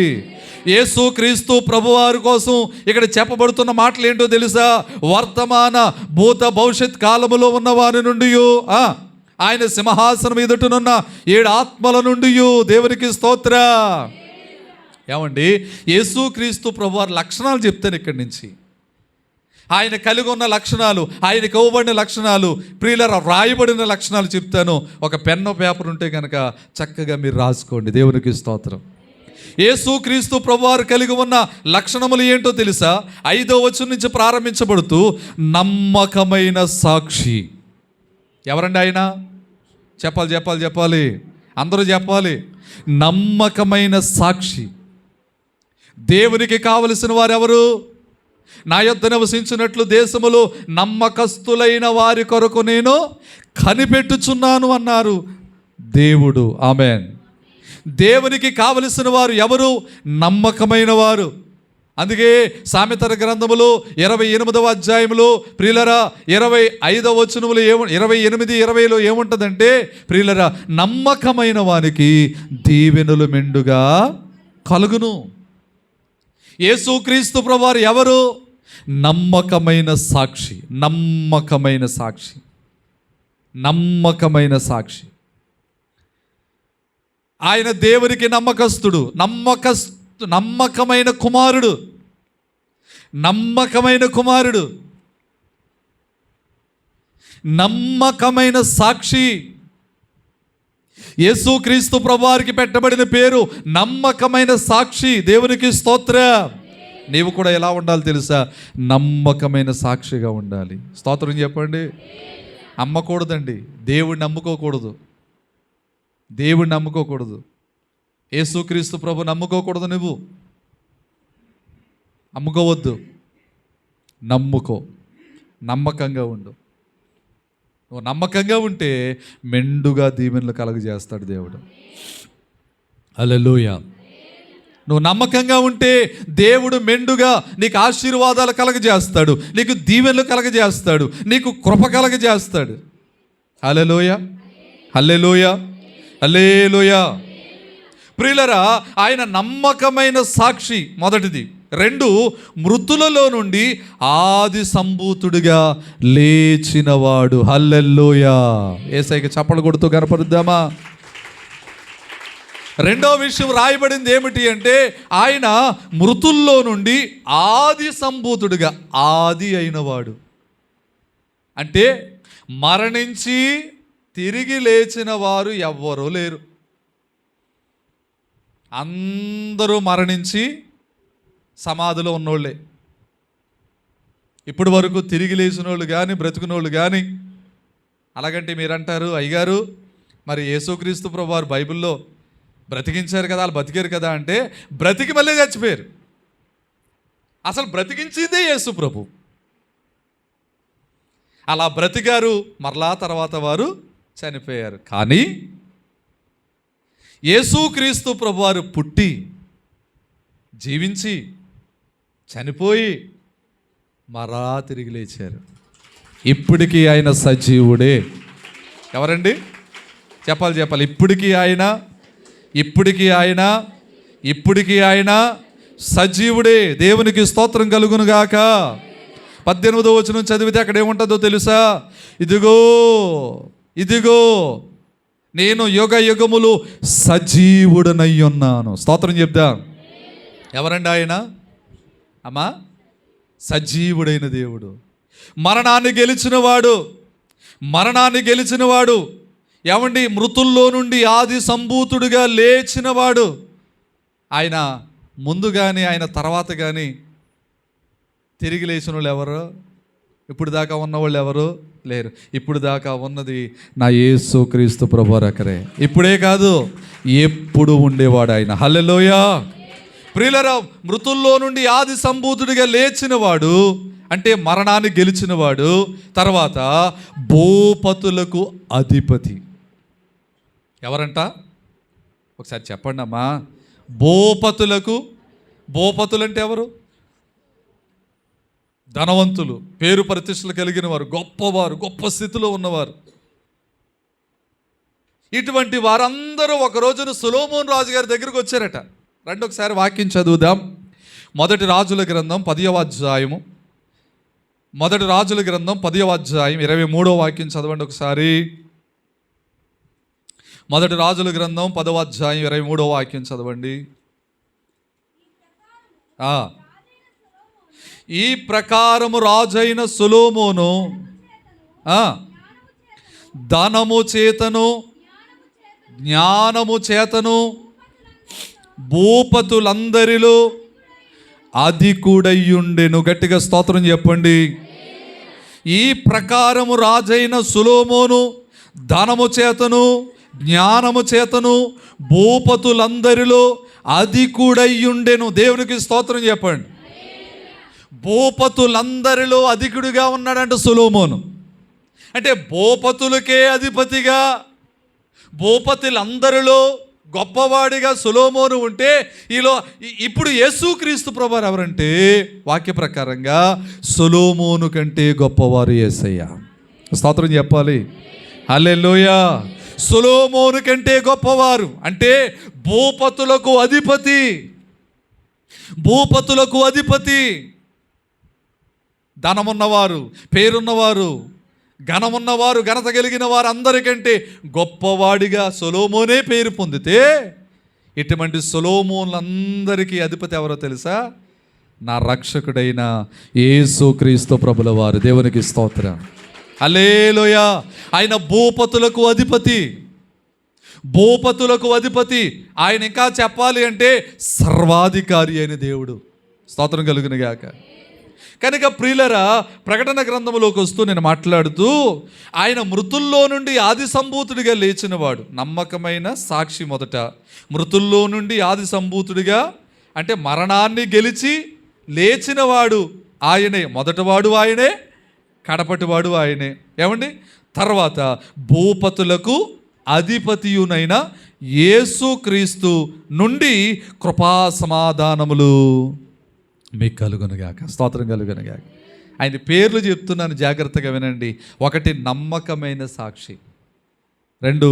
Speaker 1: యేసు క్రీస్తు ప్రభువారి కోసం ఇక్కడ చెప్పబడుతున్న మాటలు ఏంటో తెలుసా? వర్తమాన భూత భవిష్యత్ కాలములో ఉన్న వారి నుండి, ఆయన సింహాసనం ఎదుటనున్న 7 ఆత్మల నుండి. దేవునికి స్తోత్ర. ఏమండి, యేసు క్రీస్తు ప్రభువారి లక్షణాలు చెప్తాను ఇక్కడి నుంచి. ఆయన కలిగి ఉన్న లక్షణాలు, ఆయనకు ఇవ్వబడిన లక్షణాలు, ప్రియులారా రాయబడిన లక్షణాలు చెప్తాను. ఒక పెన్ను పేపర్ ఉంటే కనుక చక్కగా మీరు రాసుకోండి. దేవునికి స్తోత్రం. యేసు క్రీస్తు ప్రభువారు కలిగి ఉన్న లక్షణములు ఏంటో తెలుసా? 5వ వచనం నుంచి ప్రారంభించబడుతూ, నమ్మకమైన సాక్షి. ఎవరండి ఆయన? చెప్పాలి, అందరూ చెప్పాలి. నమ్మకమైన సాక్షి. దేవునికి కావలసిన వారు ఎవరు? నా యొద్ద నివసించినట్లు దేశములో నమ్మకస్తులైన వారి కొరకు నేను కనిపెట్టుచున్నాను అన్నారు దేవుడు. ఆమేన్. దేవునికి కావలసిన వారు ఎవరు? నమ్మకమైన వారు. అందుకే సామెతల గ్రంథములో 28వ అధ్యాయంలో ప్రియులరా 25వ వచనములో 28, 20లో ఏముంటుందంటే, ప్రియులరా నమ్మకమైన వానికి దీవెనలు మెండుగా కలుగును. యేసుక్రీస్తు ప్రభువారు ఎవరు? నమ్మకమైన సాక్షి. నమ్మకమైన సాక్షి. నమ్మకమైన సాక్షి. ఆయన దేవునికి నమ్మకస్తుడు. నమ్మకమైన కుమారుడు. నమ్మకమైన కుమారుడు. నమ్మకమైన సాక్షి. యేసుక్రీస్తు ప్రభువారికి పెట్టబడిన పేరు నమ్మకమైన సాక్షి. దేవునికి స్తోత్ర. నీవు కూడా ఎలా ఉండాలి తెలుసా? నమ్మకమైన సాక్షిగా ఉండాలి. స్తోత్రం చెప్పండి. అమ్మకూడదండి, దేవుడిని నమ్ముకోకూడదు. దేవుడిని నమ్ముకోకూడదు. యేసుక్రీస్తు ప్రభు నమ్ముకోకూడదు. నువ్వు అమ్ముకోవద్దు. నమ్ముకో. నమ్మకంగా ఉండు. నువ్వు నమ్మకంగా ఉంటే మెండుగా దీవెనలు కలగజేస్తాడు దేవుడు. హల్లెలూయా. నువ్వు నమ్మకంగా ఉంటే దేవుడు మెండుగా నీకు ఆశీర్వాదాలు కలగజేస్తాడు, నీకు దీవెనలు కలగజేస్తాడు, నీకు కృప కలగజేస్తాడు. హల్లెలూయా, హల్లెలూయా, హల్లెలూయా. ప్రియులరా, ఆయన నమ్మకమైన సాక్షి. మొదటిది. 2, మృతులలో నుండి ఆది సంభూతుడిగా లేచినవాడు. హల్లెలూయా. యేసయ్యకి చప్పలు కొడుతూ కనపరుద్దామా? 2వ విషయం రాయబడింది ఏమిటి అంటే, ఆయన మృతుల్లో నుండి ఆది సంభూతుడిగా, ఆది అయినవాడు అంటే మరణించి తిరిగి లేచిన వారు ఎవ్వరూ లేరు. అందరూ మరణించి సమాధిలో ఉన్నోళ్ళే. ఇప్పటి వరకు తిరిగి లేచిన వాళ్ళు కానీ బ్రతుకునోళ్ళు కానీ. అలాగంటే మీరంటారు, అయ్యగారు మరి యేసుక్రీస్తు ప్రభువారు బైబిల్లో బ్రతికించారు కదా, వాళ్ళు బతికారు కదా అంటే, బ్రతికి మళ్ళీ చచ్చిపోయారు. అసలు బ్రతికించిందే యేసు ప్రభు. అలా బ్రతికారు, మరలా తర్వాత వారు చనిపోయారు. కానీ యేసుక్రీస్తు ప్రభువారు పుట్టి జీవించి చనిపోయి మరలా తిరిగి లేచారు. ఇప్పటికీ ఆయన సజీవుడే. ఎవరండి? చెప్పాలి. ఇప్పటికీ ఆయన సజీవుడే. దేవునికి స్తోత్రం కలుగును గాక. 18వ వచనం చదివితే అక్కడ ఏముంటుందో తెలుసా? ఇదిగో నేను యుగ యుగములు సజీవుడనై ఉన్నాను. స్తోత్రం చెప్దా. ఎవరండి ఆయన? అమ్మా, సజీవుడైన దేవుడు. మరణాన్ని గెలిచినవాడు. ఏమండి? మృతుల్లో నుండి ఆది సంభూతుడిగా లేచినవాడు. ఆయన ముందు కానీ ఆయన తర్వాత కానీ తిరిగి లేచిన వాళ్ళు ఎవరు? ఇప్పుడు దాకా ఉన్నవాళ్ళు ఎవరు లేరు. ఇప్పుడు దాకా ఉన్నది నా యేసుక్రీస్తు ప్రభువారు ఒక్కరే. ఇప్పుడే కాదు, ఎప్పుడు ఉండేవాడు ఆయన. హల్లెలూయా. ప్రియులరా, మృతుల్లో నుండి ఆది సంభూతుడిగా లేచినవాడు అంటే మరణాన్ని గెలిచినవాడు, తర్వాత భూపతులకు అధిపతి. ఎవరంట? ఒకసారి చెప్పండి అమ్మా. భూపతులు అంటే ఎవరు? ధనవంతులు, పేరు ప్రతిష్టలు కలిగిన వారు, గొప్పవారు, గొప్ప స్థితిలో ఉన్నవారు. ఇటువంటి వారందరూ ఒక రోజున సొలొమోను రాజు గారి దగ్గరికి వచ్చారట. రండి ఒకసారి వాక్యం చదువుదాం. మొదటి రాజుల గ్రంథం 10వ అధ్యాయము. మొదటి రాజుల గ్రంథం 10వ అధ్యాయం 23వ వాక్యం చదవండి ఒకసారి. మొదటి రాజుల గ్రంథం 10వ అధ్యాయం 23వ వాక్యం చదవండి. ఈ ప్రకారము రాజైన సొలొమోను ధనము చేతను జ్ఞానము చేతను భూపతులందరిలో అధికుడయ్యుండెను. గట్టిగా స్తోత్రం చెప్పండి. ఈ ప్రకారము రాజైన సొలొమోను ధనము చేతను జ్ఞానము చేతను భూపతులందరిలో అధికుడయ్యుండెను. దేవునికి స్తోత్రం చెప్పండి. భూపతులందరిలో అధికుడిగా ఉన్నాడంట సొలొమోను. అంటే భూపతులకే అధిపతిగా, భూపతులందరిలో గొప్పవాడిగా సొలొమోను ఉంటే, ఇప్పుడు యేసుక్రీస్తు ప్రభువారు ఎవరంటే వాక్య ప్రకారంగా సొలొమోను కంటే గొప్పవారు యేసయ్య. స్తోత్రం చెప్పాలి. హల్లెలూయా. సొలొమోను కంటే గొప్పవారు అంటే భూపతులకు అధిపతి. భూపతులకు అధిపతి. ధనమున్నవారు, పేరున్నవారు, ఘనమున్నవారు, ఘనత కలిగిన వారు అందరికంటే గొప్పవాడిగా సొలొమోనే పేరు పొందితే, ఇటువంటి సొలొమోనులందరికీ అధిపతి ఎవరో తెలుసా? నా రక్షకుడైన యేసుక్రీస్తు ప్రభుల వారు. దేవునికి స్తోత్రం. హల్లెలూయా. ఆయన భూపతులకు అధిపతి. భూపతులకు అధిపతి. ఆయన ఇంకా చెప్పాలి అంటే సర్వాధికారి అయిన దేవుడు. స్తోత్రం కలుగును గాక. కనుక ప్రియులరా, ప్రకటన గ్రంథంలోకి వస్తూ నేను మాట్లాడుతూ, ఆయన మృతుల్లో నుండి ఆది సంభూతుడిగా లేచినవాడు, నమ్మకమైన సాక్షి. మొదట మృతుల్లో నుండి ఆది సంభూతుడిగా అంటే మరణాన్ని గెలిచి లేచినవాడు ఆయనే. మొదటివాడు ఆయనే, కడపటివాడు ఆయనే. ఏమండి? తర్వాత భూపతులకు అధిపతియునైన యేసుక్రీస్తు నుండి కృపా సమాధానములు మీకు కలుగునుగాక. స్తోత్రం కలుగునుగాక. ఆయన పేర్లు చెప్తున్నాను, జాగ్రత్తగా వినండి. 1 నమ్మకమైన సాక్షి, 2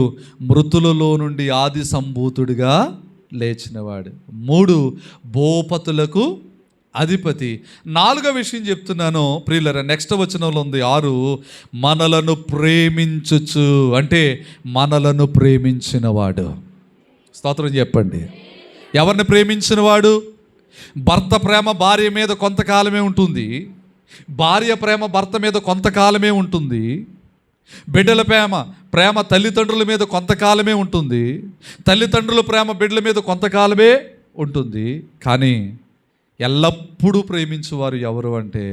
Speaker 1: మృతులలో నుండి ఆది సంభూతుడిగా లేచినవాడు, 3 భూపతులకు అధిపతి. 4వ విషయం చెప్తున్నాను ప్రియులరా, నెక్స్ట్ వచనంలో ఉంది 6, మనలను ప్రేమించుచు అంటే మనలను ప్రేమించినవాడు. స్తోత్రం చెప్పండి. ఎవరిని ప్రేమించినవాడు? భర్త ప్రేమ భార్య మీద కొంతకాలమే ఉంటుంది, భార్య ప్రేమ భర్త మీద కొంతకాలమే ఉంటుంది, బిడ్డల ప్రేమ తల్లిదండ్రుల మీద కొంతకాలమే ఉంటుంది, తల్లిదండ్రుల ప్రేమ బిడ్డల మీద కొంతకాలమే ఉంటుంది. కానీ ఎల్లప్పుడూ ప్రేమించేవారు ఎవరు అంటే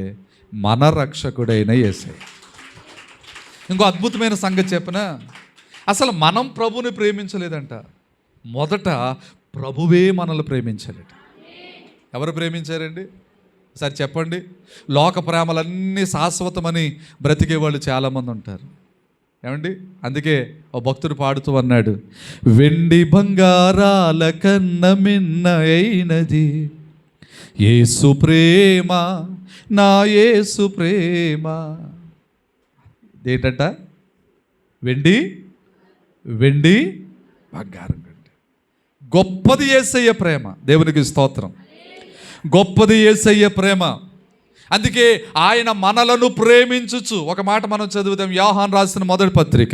Speaker 1: మన రక్షకుడైన యేసయ్య. ఇంకో అద్భుతమైన సంగతి చెప్పనా? అసలు మనం ప్రభుని ప్రేమించలేదంట, మొదట ప్రభువే మనల్ని ప్రేమించాలట. ఎవరు ప్రేమించారండి? సరే చెప్పండి. లోక ప్రేమలన్నీ శాశ్వతమని బ్రతికే వాళ్ళు చాలామంది ఉంటారు. ఏమండి? అందుకే ఓ భక్తుడు పాడుతూ అన్నాడు, వెండి బంగారాల కన్న మిన్న అయినది యేసు ప్రేమ, నా యేసు ప్రేమ. ఏంటంట? వెండి బంగారం కంటే గొప్పది యేసయ్య ప్రేమ. దేవునికి స్తోత్రం. గొప్పది యేసయ్య ప్రేమ. అందుకే ఆయన మనలను ప్రేమించుచు. ఒక మాట మనం చదువుతాం, యోహాను రాసిన మొదటి పత్రిక,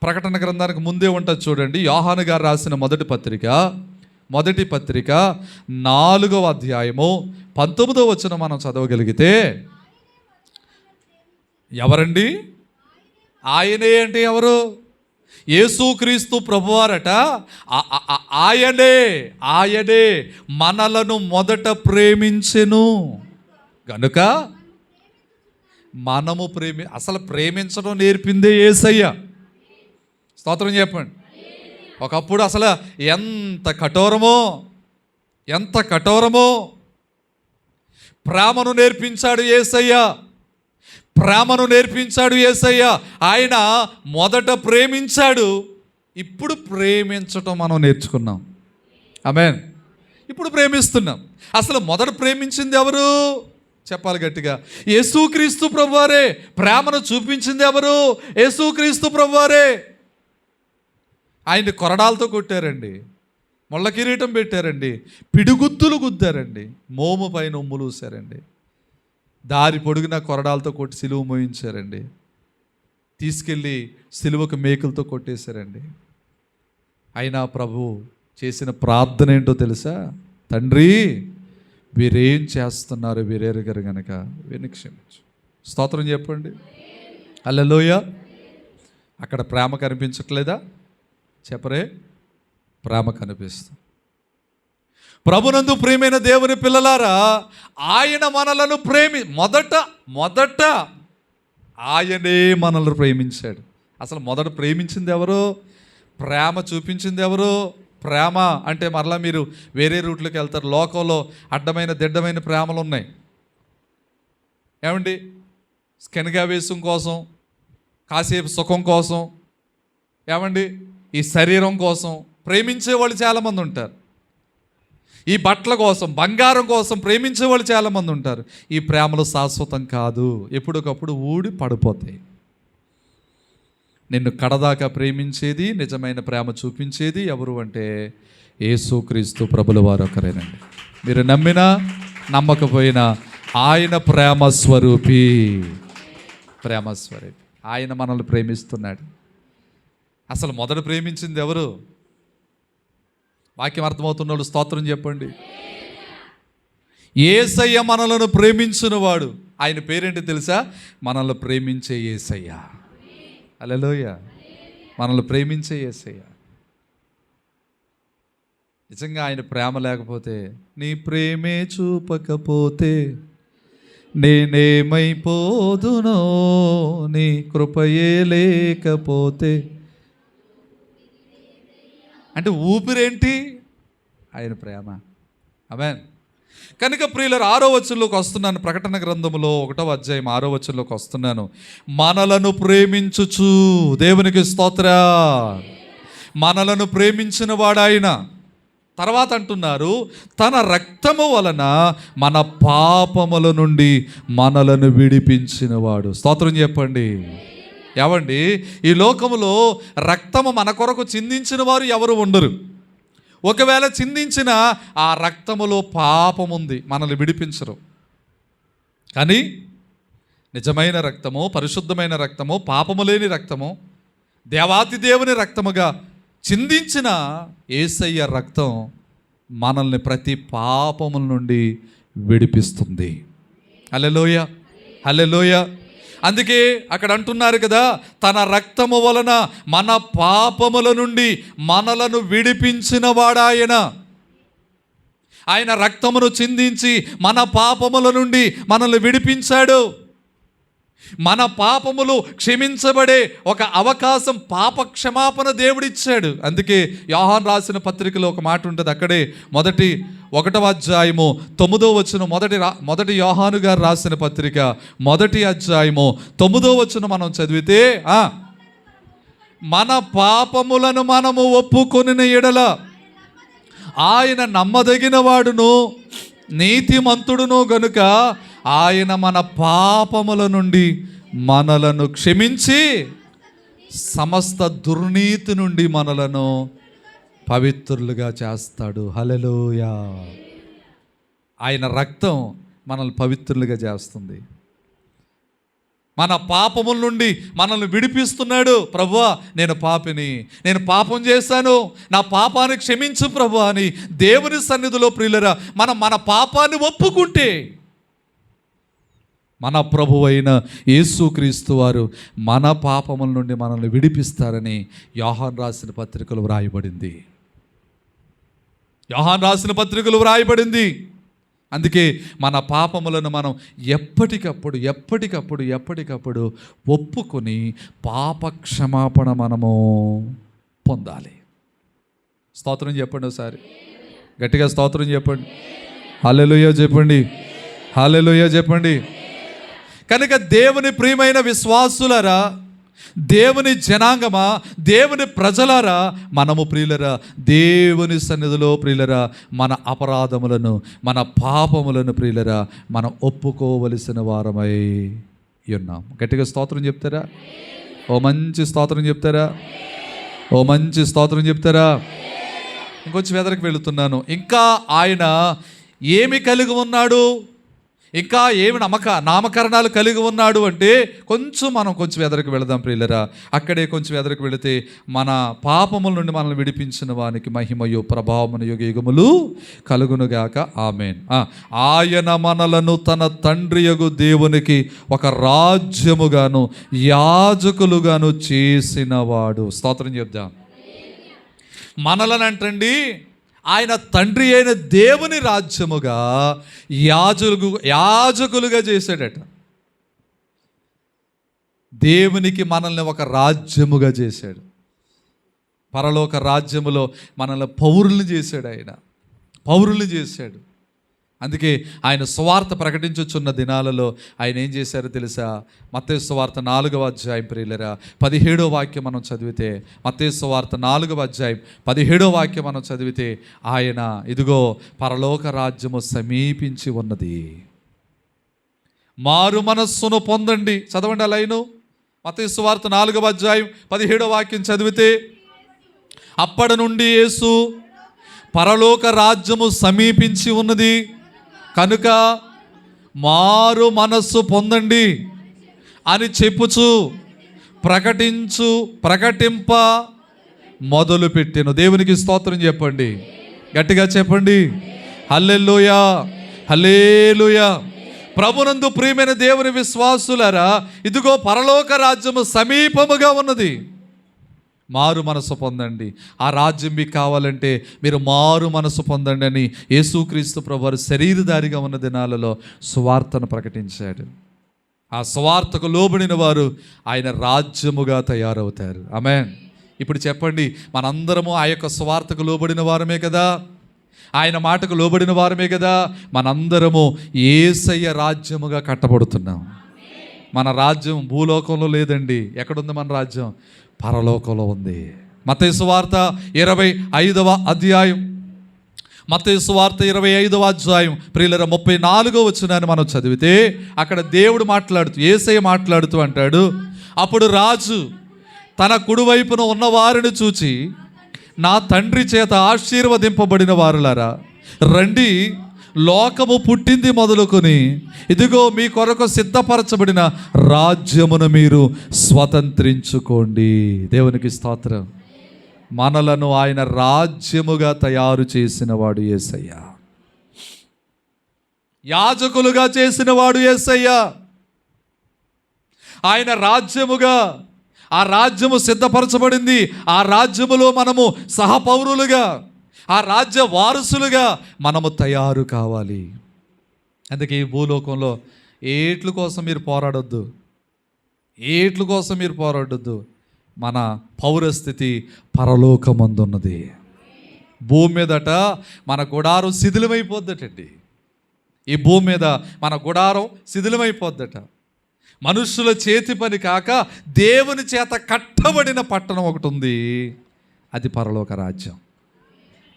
Speaker 1: ప్రకటన గ్రంథానికి ముందే ఉంటుంది చూడండి. యోహాను గారు రాసిన మొదటి పత్రిక 4వ అధ్యాయము 19వ వచనం మనం చదవగలిగితే, ఎవరండి? ఆయనే అంటే ఎవరు? యేసుక్రీస్తు ప్రభువారట. ఆయనే మనలను మొదట ప్రేమించెను గనుక మనము అసలు ప్రేమించడం నేర్పిందే యేసయ్య. స్తోత్రం చెప్పండి. ఒకప్పుడు అసలు ఎంత కఠోరమో ప్రేమను నేర్పించాడు యేసయ్య. ప్రేమను నేర్పించాడు యేసయ్య. ఆయన మొదట ప్రేమించాడు, ఇప్పుడు ప్రేమించటం మనం నేర్చుకున్నాం. ఆమేన్. ఇప్పుడు ప్రేమిస్తున్నాం. అసలు మొదట ప్రేమించింది ఎవరు చెప్పాలి గట్టిగా? యేసుక్రీస్తు ప్రభువారే. ప్రేమను చూపించింది ఎవరు? యేసుక్రీస్తు ప్రభువారే. ఆయన్ని కొరడాలతో కొట్టారండి, ముళ్ళ కిరీటం పెట్టారండి, పిడిగుద్దులు గుద్దారండి, మోము పైన ఉమ్ములూసారండి, దారి పొడుగున కొరడాలతో కొట్టి సిలువ మోయించారండి, తీసుకెళ్ళి సిలువకు మేకులతో కొట్టేశారండి. అయినా ప్రభు చేసిన ప్రార్థన ఏంటో తెలుసా? తండ్రి, వీరేం చేస్తున్నారు వీరెరుగరు గనక వీరిని క్షమించు. స్తోత్రం చెప్పండి. హల్లెలూయా. అక్కడ ప్రేమ కనిపించట్లేదా? చెప్పరే, ప్రేమ కనిపిస్తుంది. ప్రభునందు ప్రియమైన దేవుని పిల్లలారా, ఆయన మనలను మొదట ఆయనే మనల్ని ప్రేమించాడు. అసలు మొదట ప్రేమించింది ఎవరు? ప్రేమ చూపించింది ఎవరు? ప్రేమ అంటే మరలా మీరు వేరే రూట్లోకి వెళ్తారు. లోకంలో అడ్డమైన దిడ్డమైన ప్రేమలు ఉన్నాయి. ఏమండి? స్కెన్గావేశం కోసం, కాసేపు సుఖం కోసం, ఏమండి ఈ శరీరం కోసం ప్రేమించే వాళ్ళు చాలామంది ఉంటారు. ఈ బట్టల కోసం, బంగారం కోసం ప్రేమించే వాళ్ళు చాలామంది ఉంటారు. ఈ ప్రేమలు శాశ్వతం కాదు, ఎప్పటికప్పుడు ఊడి పడిపోతాయి. నిన్ను కడదాకా ప్రేమించేది, నిజమైన ప్రేమ చూపించేది ఎవరు అంటే యేసుక్రీస్తు ప్రభుల వారు ఒకరేనండి. మీరు నమ్మినా నమ్మకపోయినా ఆయన ప్రేమస్వరూపి. ఆయన మనల్ని ప్రేమిస్తున్నాడు. అసలు మొదట ప్రేమించింది ఎవరు? వాక్యం అర్థమవుతున్న వాళ్ళు స్తోత్రం చెప్పండి. యేసయ్య మనలను ప్రేమించిన వాడు. ఆయన పేరేంటి తెలుసా? మనల్ని ప్రేమించే యేసయ్య. హల్లెలూయా. మనల్ని ప్రేమించే యేసయ్య. నిజంగా ఆయన ప్రేమ లేకపోతే, నీ ప్రేమే చూపకపోతే నేనేమైపోదునో, నీ కృపయే లేకపోతే అంటే ఊపిరేంటి? ఆయన ప్రేమ. ఆమేన్. కనుక ప్రియులారా, 6వ వచనంలోకి వస్తున్నాను. ప్రకటన గ్రంథములో 1వ అధ్యాయం 6వ వచనంలోకి వస్తున్నాను. మనలను ప్రేమించుచు, దేవునికి స్తోత్ర, మనలను ప్రేమించిన వాడాయన. తర్వాత అంటున్నారు, తన రక్తము వలన మన పాపముల నుండి మనలను విడిపించినవాడు. స్తోత్రం చెప్పండి. ఏమండి, ఈ లోకములో రక్తము మన కొరకు చిందించిన వారు ఎవరు ఉండరు. ఒకవేళ చిందించిన ఆ రక్తములో పాపం ఉంది, మనల్ని విడిపించరు. కానీ నిజమైన రక్తము, పరిశుద్ధమైన రక్తము, పాపము లేని రక్తము, దేవాతి దేవుని రక్తముగా చిందించిన యేసయ్య రక్తం మనల్ని ప్రతి పాపముల నుండి విడిపిస్తుంది. హల్లెలూయా, హల్లెలూయా. అందుకే అక్కడ అంటున్నారు కదా, తన రక్తము వలన మన పాపముల నుండి మనలను విడిపించిన వాడాయన. ఆయన రక్తమును చిందించి మన పాపముల నుండి మనల్ని విడిపించాడు. మన పాపములు క్షమించబడే ఒక అవకాశం, పాప క్షమాపణ దేవుడిచ్చాడు. అందుకే యోహాను రాసిన పత్రికలో ఒక మాట ఉంటుంది. అక్కడే 1వ అధ్యాయము 9వ వచనం, మొదటి యోహాను గారు రాసిన పత్రిక 1వ అధ్యాయము 9వ వచనం మనం చదివితే, మన పాపములను మనము ఒప్పుకొనిన ఎడల ఆయన నమ్మదగిన వాడును నీతిమంతుడును గనుక ఆయన మన పాపముల నుండి మనలను క్షమించి సమస్త దుర్నీతి నుండి మనలను పవిత్రులుగా చేస్తాడు. హల్లెలూయా. ఆయన రక్తం మనల్ని పవిత్రులుగా చేస్తుంది. మన పాపముల నుండి మనల్ని విడిపిస్తున్నాడు. ప్రభువా, నేను పాపిని, నేను పాపం చేశాను, నా పాపాన్ని క్షమించు ప్రభువా అని దేవుని సన్నిధిలో ప్రియులరా మన పాపాన్ని ఒప్పుకుంటే మన ప్రభువు అయిన యేసుక్రీస్తు వారు మన పాపముల నుండి మనల్ని విడిపిస్తారని యోహాను రాసిన పత్రికలు వ్రాయబడింది. అందుకే మన పాపములను మనం ఎప్పటికప్పుడు ఒప్పుకొని పాప క్షమాపణ మనము పొందాలి. స్తోత్రం చెప్పండి ఒకసారి, గట్టిగా స్తోత్రం చెప్పండి. హల్లెలూయా చెప్పండి, హల్లెలూయా చెప్పండి. కనుక దేవుని ప్రియమైన విశ్వాసులరా, దేవుని జనాంగమా, దేవుని ప్రజలారా, మనము ప్రియులరా దేవుని సన్నిధిలో ప్రియులరా మన అపరాధములను, మన పాపములను ప్రియులరా మనం ఒప్పుకోవలసిన వారమై ఉన్నాం. గట్టిగా స్తోత్రం చెప్తారా? ఓ మంచి స్తోత్రం చెప్తారా? ఓ మంచి స్తోత్రం చెప్తారా? ఇంకొంచెం వెదరికి వెళుతున్నాను. ఇంకా ఆయన ఏమి కలిగి ఉన్నాడు, ఇంకా ఏమి నామకరణాలు కలిగి ఉన్నాడు అంటే కొంచెం ఎదరికి వెళదాం ప్రియులరా. అక్కడే కొంచెం ఎదరికి వెళితే మన పాపముల నుండి మనల్ని విడిపించిన వానికి మహిమయు ప్రభావమును యుగయుగములు కలుగునుగాక, ఆమేన్. ఆయన మనలను తన తండ్రియగు దేవునికి ఒక రాజ్యముగాను యాజకులుగాను చేసినవాడు. స్తోత్రం చెప్దాం. మనలనంటండి ఆయన తండ్రి అయిన దేవుని రాజ్యముగా యాజకులుగా చేశాడట. దేవునికి మనల్ని ఒక రాజ్యముగా చేశాడు. పరలోక రాజ్యములో మనల్ని పౌరుల్ని చేశాడు. ఆయన పౌరుల్ని చేశాడు. అందుకే ఆయన సువార్త ప్రకటించుచున్న దినాలలో ఆయన ఏం చేశారో తెలుసా? మత్తయి సువార్త 4వ అధ్యాయం ప్రియులరా 17వ వాక్యం మనం చదివితే, మత్తయి సువార్త 4వ అధ్యాయం 17వ వాక్యం మనం చదివితే, ఆయన ఇదిగో పరలోక రాజ్యము సమీపించి ఉన్నది, మారు మనస్సును పొందండి. చదవండి ఆ లైను. మత్తయి సువార్త 4వ అధ్యాయం 17వ వాక్యం చదివితే, అప్పటి నుండి యేసు పరలోక రాజ్యము సమీపించి ఉన్నది కనుక మారు మనస్సు పొందండి అని చెప్పుచు ప్రకటింప మొదలుపెట్టెను. దేవునికి స్తోత్రం చెప్పండి, గట్టిగా చెప్పండి. హల్లెలూయా, హల్లెలూయా. ప్రభునందు ప్రియమైన దేవుని విశ్వాసులారా, ఇదిగో పరలోక రాజ్యము సమీపముగా ఉన్నది, మారు మనసు పొందండి. ఆ రాజ్యం మీకు కావాలంటే మీరు మారు మనసు పొందండి అని యేసుక్రీస్తు ప్రభువారు శరీరధారిగా ఉన్న దినాలలో సువార్తను ప్రకటించాడు. ఆ సువార్తకు లోబడిన వారు ఆయన రాజ్యముగా తయారవుతారు. ఆమేన్. ఇప్పుడు చెప్పండి, మనందరము ఆ యొక్క సువార్తకు లోబడిన వారమే కదా, ఆయన మాటకు లోబడిన వారమే కదా. మనందరము యేసయ్య రాజ్యముగా కట్టబడుతున్నాం. మన రాజ్యం భూలోకంలో లేదండి. ఎక్కడుంది మన రాజ్యం? పరలోకంలో ఉంది. మత్తయి సువార్త 25వ అధ్యాయం, మత్తయి సువార్త 25వ అధ్యాయం ప్రియులరా 34వ వచనాన్ని మనం చదివితే, అక్కడ దేవుడు మాట్లాడుతూ, యేసయ్య మాట్లాడుతూ అంటాడు, అప్పుడు రాజు తన కుడివైపున ఉన్న వారిని చూచి, నా తండ్రి చేత ఆశీర్వదింపబడిన వారులారా రండి, లోకము పుట్టింది మొదలుకొని ఇదిగో మీ కొరకు సిద్ధపరచబడిన రాజ్యమును మీరు స్వతంత్రించుకోండి. దేవునికి స్తోత్రం. మనలను ఆయన రాజ్యముగా తయారు చేసిన వాడు యేసయ్య, యాజకులుగా చేసిన వాడు యేసయ్య. ఆయన రాజ్యముగా, ఆ రాజ్యము సిద్ధపరచబడింది. ఆ రాజ్యములో మనము సహపౌరులుగా, ఆ రాజ్య వారసులుగా మనము తయారు కావాలి. అందుకే ఈ భూలోకంలో ఏట్ల కోసం మీరు పోరాడొద్దు, ఏట్ల కోసం మీరు పోరాడొద్దు. మన పౌరస్థితి పరలోకమందున్నది. భూమి మీదట మన గుడారం శిథిలమైపోద్దటండి. ఈ భూమి మీద మన గుడారం శిథిలమైపోద్దట. మనుషుల చేతి పని కాక దేవుని చేత కట్టబడిన పట్టణం ఒకటి ఉంది, అది పరలోక రాజ్యం.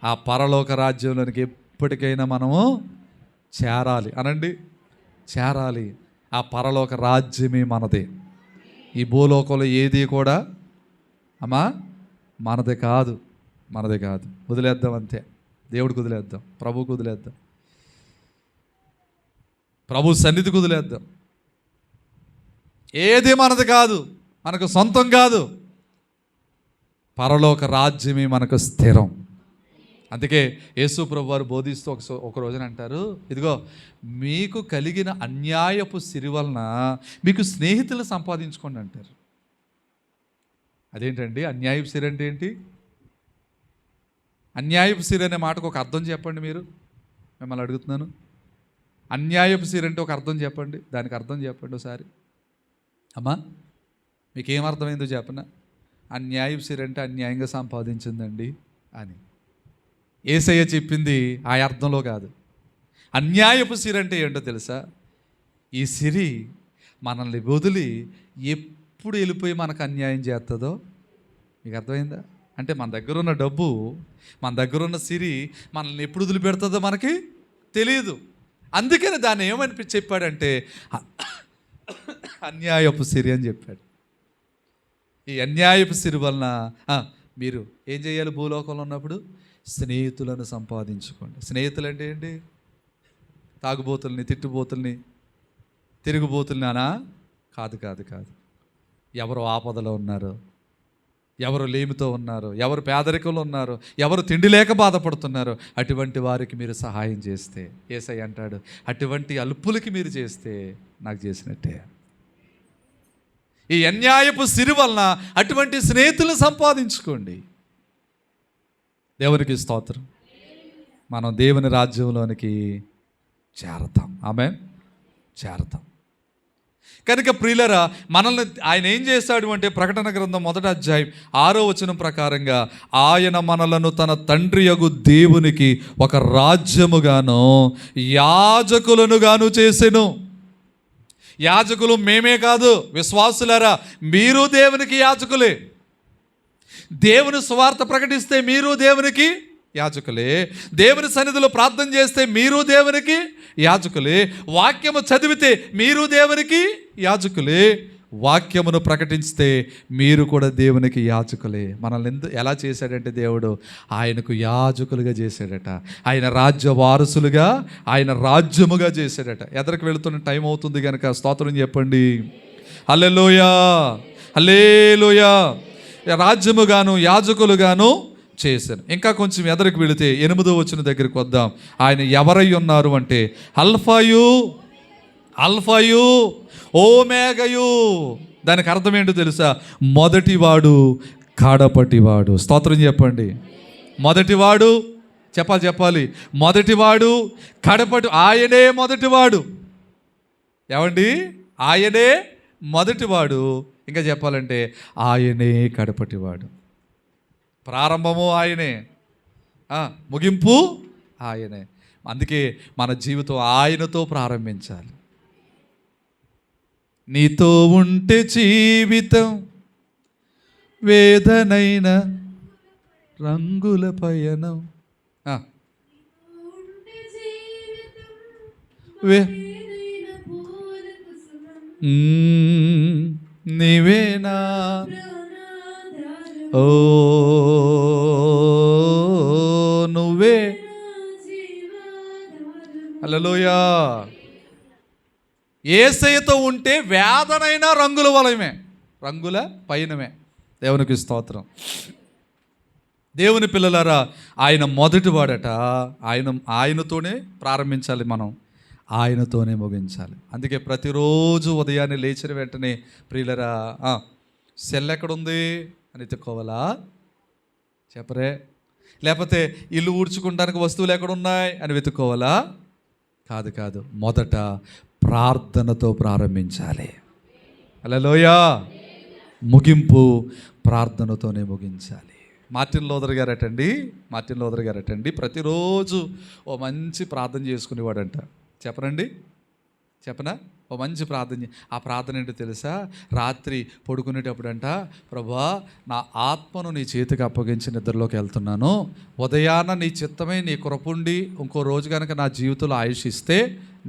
Speaker 1: ఆ పరలోక రాజ్యంలోనికి ఎప్పటికైనా మనము చేరాలి. అనండి, చేరాలి. ఆ పరలోక రాజ్యమే మనదే. ఈ భూలోకంలో ఏది కూడా మనదే కాదు, మనదే కాదు. వదిలేద్దాం అంతే. దేవుడికి వదిలేద్దాం, ప్రభువుకు వదిలేద్దాం, ప్రభు సన్నిధికి వదిలేద్దాం. ఏది మనది కాదు, మనకు సొంతం కాదు. పరలోక రాజ్యమే మనకు స్థిరం. అందుకే యేసు ప్రభు వారు బోధిస్తూ ఒక రోజున అంటారు, ఇదిగో మీకు కలిగిన అన్యాయపు సిరి వలన మీకు స్నేహితులు సంపాదించుకోండి అంటారు. అదేంటండి అన్యాయపు సిరి అంటే ఏంటి? అన్యాయపు సిరి అనే మాటకు ఒక అర్థం చెప్పండి. మీరు, మిమ్మల్ని అడుగుతున్నాను, అన్యాయపు సిరి అంటే ఒక అర్థం చెప్పండి. దానికి అర్థం చెప్పండి ఒకసారి. అమ్మా మీకేం అర్థమైందో చెప్పనా? అన్యాయపు సిరి అంటే అన్యాయంగా సంపాదించిందండి అని. యేసయ్య చెప్పింది ఆ అర్థంలో కాదు. అన్యాయపు సిరి అంటే ఏంటో తెలుసా? ఈ సిరి మనల్ని వదిలి ఎప్పుడు వెళ్ళిపోయి మనకు అన్యాయం చేస్తుందో మీకు అర్థమైందా? అంటే మన దగ్గర ఉన్న డబ్బు, మన దగ్గర ఉన్న సిరి మనల్ని ఎప్పుడు వదిలిపెడుతుందో మనకి తెలియదు. అందుకని దాన్ని ఏమని చెప్పాడంటే అన్యాయపు సిరి అని చెప్పాడు. ఈ అన్యాయపు సిరి వలన మీరు ఏం చేయాలి? భూలోకంలో ఉన్నప్పుడు స్నేహితులను సంపాదించుకోండి. స్నేహితులు అంటే ఏంటి? తాగుబోతుల్ని, తిట్టుబోతుల్ని, తిరుగుబోతుల్ని అనా? కాదు కాదు కాదు. ఎవరు ఆపదలో ఉన్నారో, ఎవరు లేమితో ఉన్నారో, ఎవరు పేదరికంలో ఉన్నారో, ఎవరు తిండి లేక బాధపడుతున్నారో అటువంటి వారికి మీరు సహాయం చేస్తే, యేసయ్య అంటాడు, అటువంటి అల్పులకి మీరు చేస్తే నాకు చేసినట్టే. ఈ అన్యాయపు సిరి వలన అటువంటి స్నేహితులను సంపాదించుకోండి. దేవునికి స్తోత్రం. మనం దేవుని రాజ్యంలోనికి చేరతాం. ఆమేన్. చేరతాం. కనుక ప్రియులరా, మనల్ని ఆయన ఏం చేశాడు అంటే, ప్రకటన గ్రంథం 1వ అధ్యాయం 6వ వచనం ప్రకారంగా ఆయన మనలను తన తండ్రి యగు దేవునికి ఒక రాజ్యముగాను యాజకులను గాను చేసెను. యాజకులు మేమే కాదు, విశ్వాసులారా, మీరు దేవునికి యాజకులే. దేవుని సువార్త ప్రకటిస్తే మీరు దేవునికి యాజకులే. దేవుని సన్నిధిలో ప్రార్థన చేస్తే మీరు దేవునికి యాజకులే. వాక్యము చదివితే మీరు దేవునికి యాజకులే. వాక్యమును ప్రకటిస్తే మీరు కూడా దేవునికి యాజకులే. మనల్ని ఎలా చేశాడంటే దేవుడు ఆయనకు యాజకులుగా చేశాడట. ఆయన రాజ్య వారసులుగా, ఆయన రాజ్యముగా చేశాడట. ఎదరికి వెళుతున్న టైం అవుతుంది కనుక స్తోత్రం చెప్పండి. హల్లెలూయా, హల్లెలూయా. రాజ్యముగాను యాజకులుగాను చేశాను. ఇంకా కొంచెం ఎదరికి వెళితే 8వ వచనం దగ్గరికి వద్దాం. ఆయన ఎవరై ఉన్నారు అంటే అల్ఫాయు ఓమేగయు. దానికి అర్థం ఏంటో తెలుసా? మొదటివాడు కడపటివాడు. స్తోత్రం చెప్పండి. మొదటివాడు, చెప్పాలి. మొదటివాడు కడపటి, ఆయనే మొదటివాడు. ఏమండి? ఆయనే మొదటివాడు. ఇంకా చెప్పాలంటే ఆయనే కడపటివాడు. ప్రారంభము ఆయనే, ముగింపు ఆయనే. అందుకే మన జీవితం ఆయనతో ప్రారంభించాలి. నీతో ఉంటే జీవితం వేదనైన రంగుల పయనం. నీవేనా ఓ నువ్వే. హల్లెలూయా. యేసయ్యతో ఉంటే వేదనైన రంగుల వలయమే, రంగుల పయనమే. దేవునికి స్తోత్రం. దేవుని పిల్లలారా, ఆయన మొదటివాడట. ఆయనతోనే ప్రారంభించాలి, మనం ఆయనతోనే ముగించాలి. అందుకే ప్రతిరోజు ఉదయాన్నే లేచిన వెంటనే ప్రియులరా, సెల్ ఎక్కడుంది అని ఎత్తుకోవాలా? చెప్పరే. లేకపోతే ఇల్లు ఊడ్చుకోవడానికి వస్తువులు ఎక్కడున్నాయి అని వెతుక్కోవాలా? కాదు. మొదట ప్రార్థనతో ప్రారంభించాలి. హల్లెలూయా. ముగింపు ప్రార్థనతోనే ముగించాలి. మార్టిన్ లూథర్ గారు అటండి ప్రతిరోజు ఓ మంచి ప్రార్థన చేసుకునేవాడంట. చెప్పనా? ఓ మంచి ప్రార్థన. ఆ ప్రార్థన ఏంటో తెలుసా? రాత్రి పడుకునేటప్పుడు అంట, ప్రభువా, నా ఆత్మను నీ చేతికి అప్పగించి నిద్రలోకి వెళ్తున్నాను. ఉదయాన నీ చిత్తమే, నీ కృపుండి ఇంకో రోజు కనుక నా జీవితంలో ఆయుష్ ఇస్తే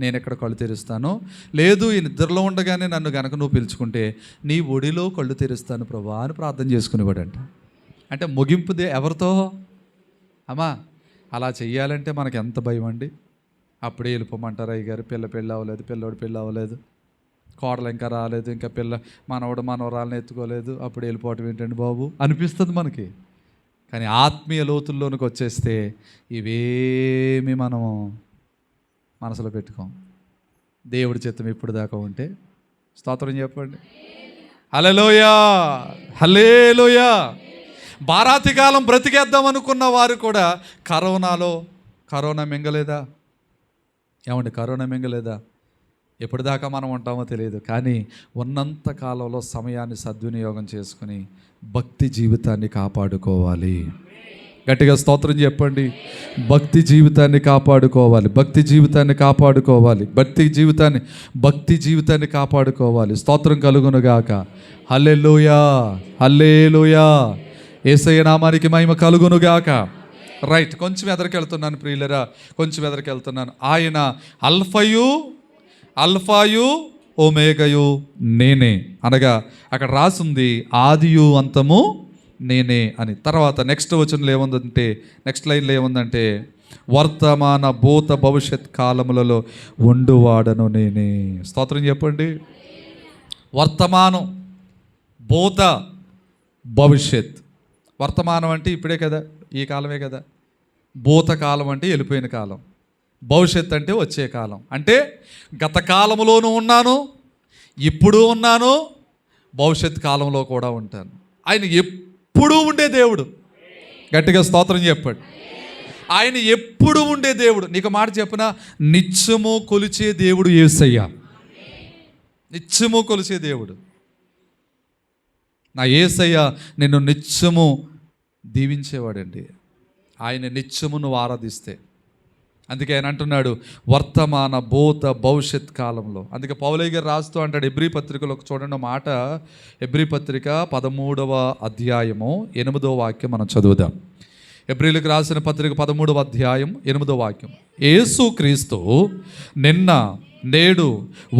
Speaker 1: నేను ఇక్కడ కళ్ళు తెరుస్తాను. లేదు, ఈ నిద్రలో ఉండగానే నన్ను కనుక నువ్వు పిలుచుకుంటే నీ ఒడిలో కళ్ళు తెరుస్తాను ప్రభువా అని ప్రార్థన చేసుకునేవాడంట. అంటే ముగింపుదే ఎవరితో? అమ్మా, అలా చెయ్యాలంటే మనకు ఎంత భయం అండి. అప్పుడే వెళ్ళిపోమంటారు అయ్యగారు, పెళ్ళి అవ్వలేదు, పిల్లోడు పెళ్ళి అవ్వలేదు, కోడలు ఇంకా రాలేదు, ఇంకా మనవరాలను ఎత్తుకోలేదు, అప్పుడు వెళ్ళిపోవటం ఏంటండి బాబు అనిపిస్తుంది మనకి. కానీ ఆత్మీయ లోతుల్లోనికి వచ్చేస్తే ఇవేమి మనం మనసులో పెట్టుకోం. దేవుడి చిత్తం ఇప్పుడు దాకా ఉంటే స్తోత్రం చెప్పండి. హల్లెలూయా, హల్లెలూయా. బారాతి కాలం బ్రతికేద్దాం అనుకున్న వారు కూడా కరోనా మింగలేదా? ఏమండి, కరోనా మింగలేదా? ఎప్పటిదాకా మనం ఉంటామో తెలియదు. కానీ ఉన్నంత కాలంలో సమయాన్ని సద్వినియోగం చేసుకుని భక్తి జీవితాన్ని కాపాడుకోవాలి. గట్టిగా స్తోత్రం చెప్పండి. భక్తి జీవితాన్ని కాపాడుకోవాలి, భక్తి జీవితాన్ని కాపాడుకోవాలి, భక్తి జీవితాన్ని కాపాడుకోవాలి. స్తోత్రం కలుగునుగాక. హల్లెలూయా, హల్లెలూయా. యేసయ్య నామానికి మహిమ కలుగునుగాక. రైట్, కొంచెం ఎదరికెళ్తున్నాను ప్రియులరా, కొంచెం ఎదరికెళ్తున్నాను. ఆయన అల్ఫాయు ఓమేగయు నేనే అనగా అక్కడ రాసుంది ఆదియు అంతము నేనే అని. తర్వాత నెక్స్ట్ వచనంలో ఏముందంటే, నెక్స్ట్ లైన్లో ఏముందంటే, వర్తమాన భూత భవిష్యత్ కాలములలో ఉండువాడను నేనే. స్తోత్రం చెప్పండి. వర్తమానం, భూత, భవిష్యత్. వర్తమానం అంటే ఇప్పుడే కదా, ఈ కాలమే కదా. భూతకాలం అంటే వెళ్ళిపోయిన కాలం, భవిష్యత్ అంటే వచ్చే కాలం. అంటే గత కాలంలోనూ ఉన్నాను, ఇప్పుడు ఉన్నాను, భవిష్యత్ కాలంలో కూడా ఉంటాను. ఆయన ఎప్పుడూ ఉండే దేవుడు. గట్టిగా స్తోత్రం చెప్పండి. ఆయన ఎప్పుడు ఉండే దేవుడు. నీకు మాట చెప్పిన, నిత్యము కొలిచే దేవుడు యేసయ్య. నిత్యము కొలిచే దేవుడు నా యేసయ్య. నిన్ను నిత్యము దీవించేవాడండి. ఆయన నిత్యము నువ్వు ఆరాధిస్తే. అందుకే ఆయన అంటున్నాడు వర్తమాన భూత భవిష్యత్ కాలంలో. అందుకే పౌలయ్య గారు రాస్తూ అంటాడు హెబ్రీ పత్రికలో, చూడండి మాట, హెబ్రీ పత్రిక 13వ అధ్యాయము 8వ వాక్యం మనం చదువుదాం. హెబ్రీలకు రాసిన పత్రిక 13వ అధ్యాయం 8వ వాక్యం. యేసు క్రీస్తు నిన్న నేడు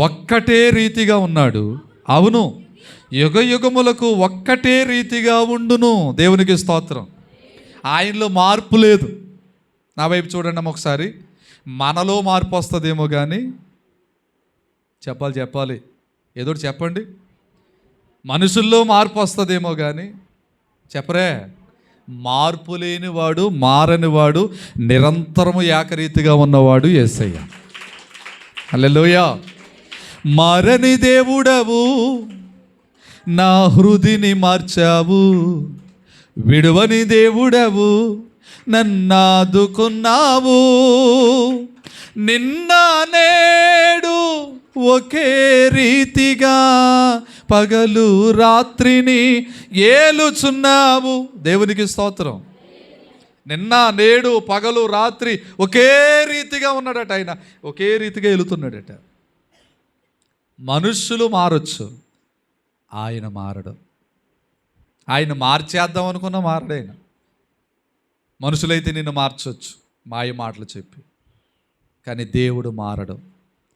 Speaker 1: ఒక్కటే రీతిగా ఉన్నాడు, అవును యుగ యుగములకు ఒక్కటే రీతిగా ఉండును. దేవునికి స్తోత్రం. ఆయనలో మార్పు లేదు. నా వైపు చూడండి ఒకసారి. మనలో మార్పు వస్తుందేమో కానీ, చెప్పాలి ఏదో చెప్పండి. మనుషుల్లో మార్పు వస్తుందేమో కానీ చెప్పరే. మార్పు లేనివాడు, మారనివాడు, నిరంతరము ఏకరీతిగా ఉన్నవాడు యేసయ్య. హల్లెలూయా. మారని దేవుడవు, నా హృదిని మార్చావు, విడువని దేవుడవు, నన్నాదుకున్నావు. నిన్న నేడు ఒకే రీతిగా పగలు రాత్రిని ఏలుచున్నావు. దేవునికి స్తోత్రం. నిన్న నేడు పగలు రాత్రి ఒకే రీతిగా ఉన్నాడట. ఆయన ఒకే రీతిగా ఏలుతున్నాడట. మనుష్యులు మారొచ్చు, ఆయన మారడు. ఆయన మార్చేద్దాం అనుకున్న మారడైన. మనుషులైతే నిన్ను మార్చొచ్చు మాయ మాటలు చెప్పి, కానీ దేవుడు మారడు.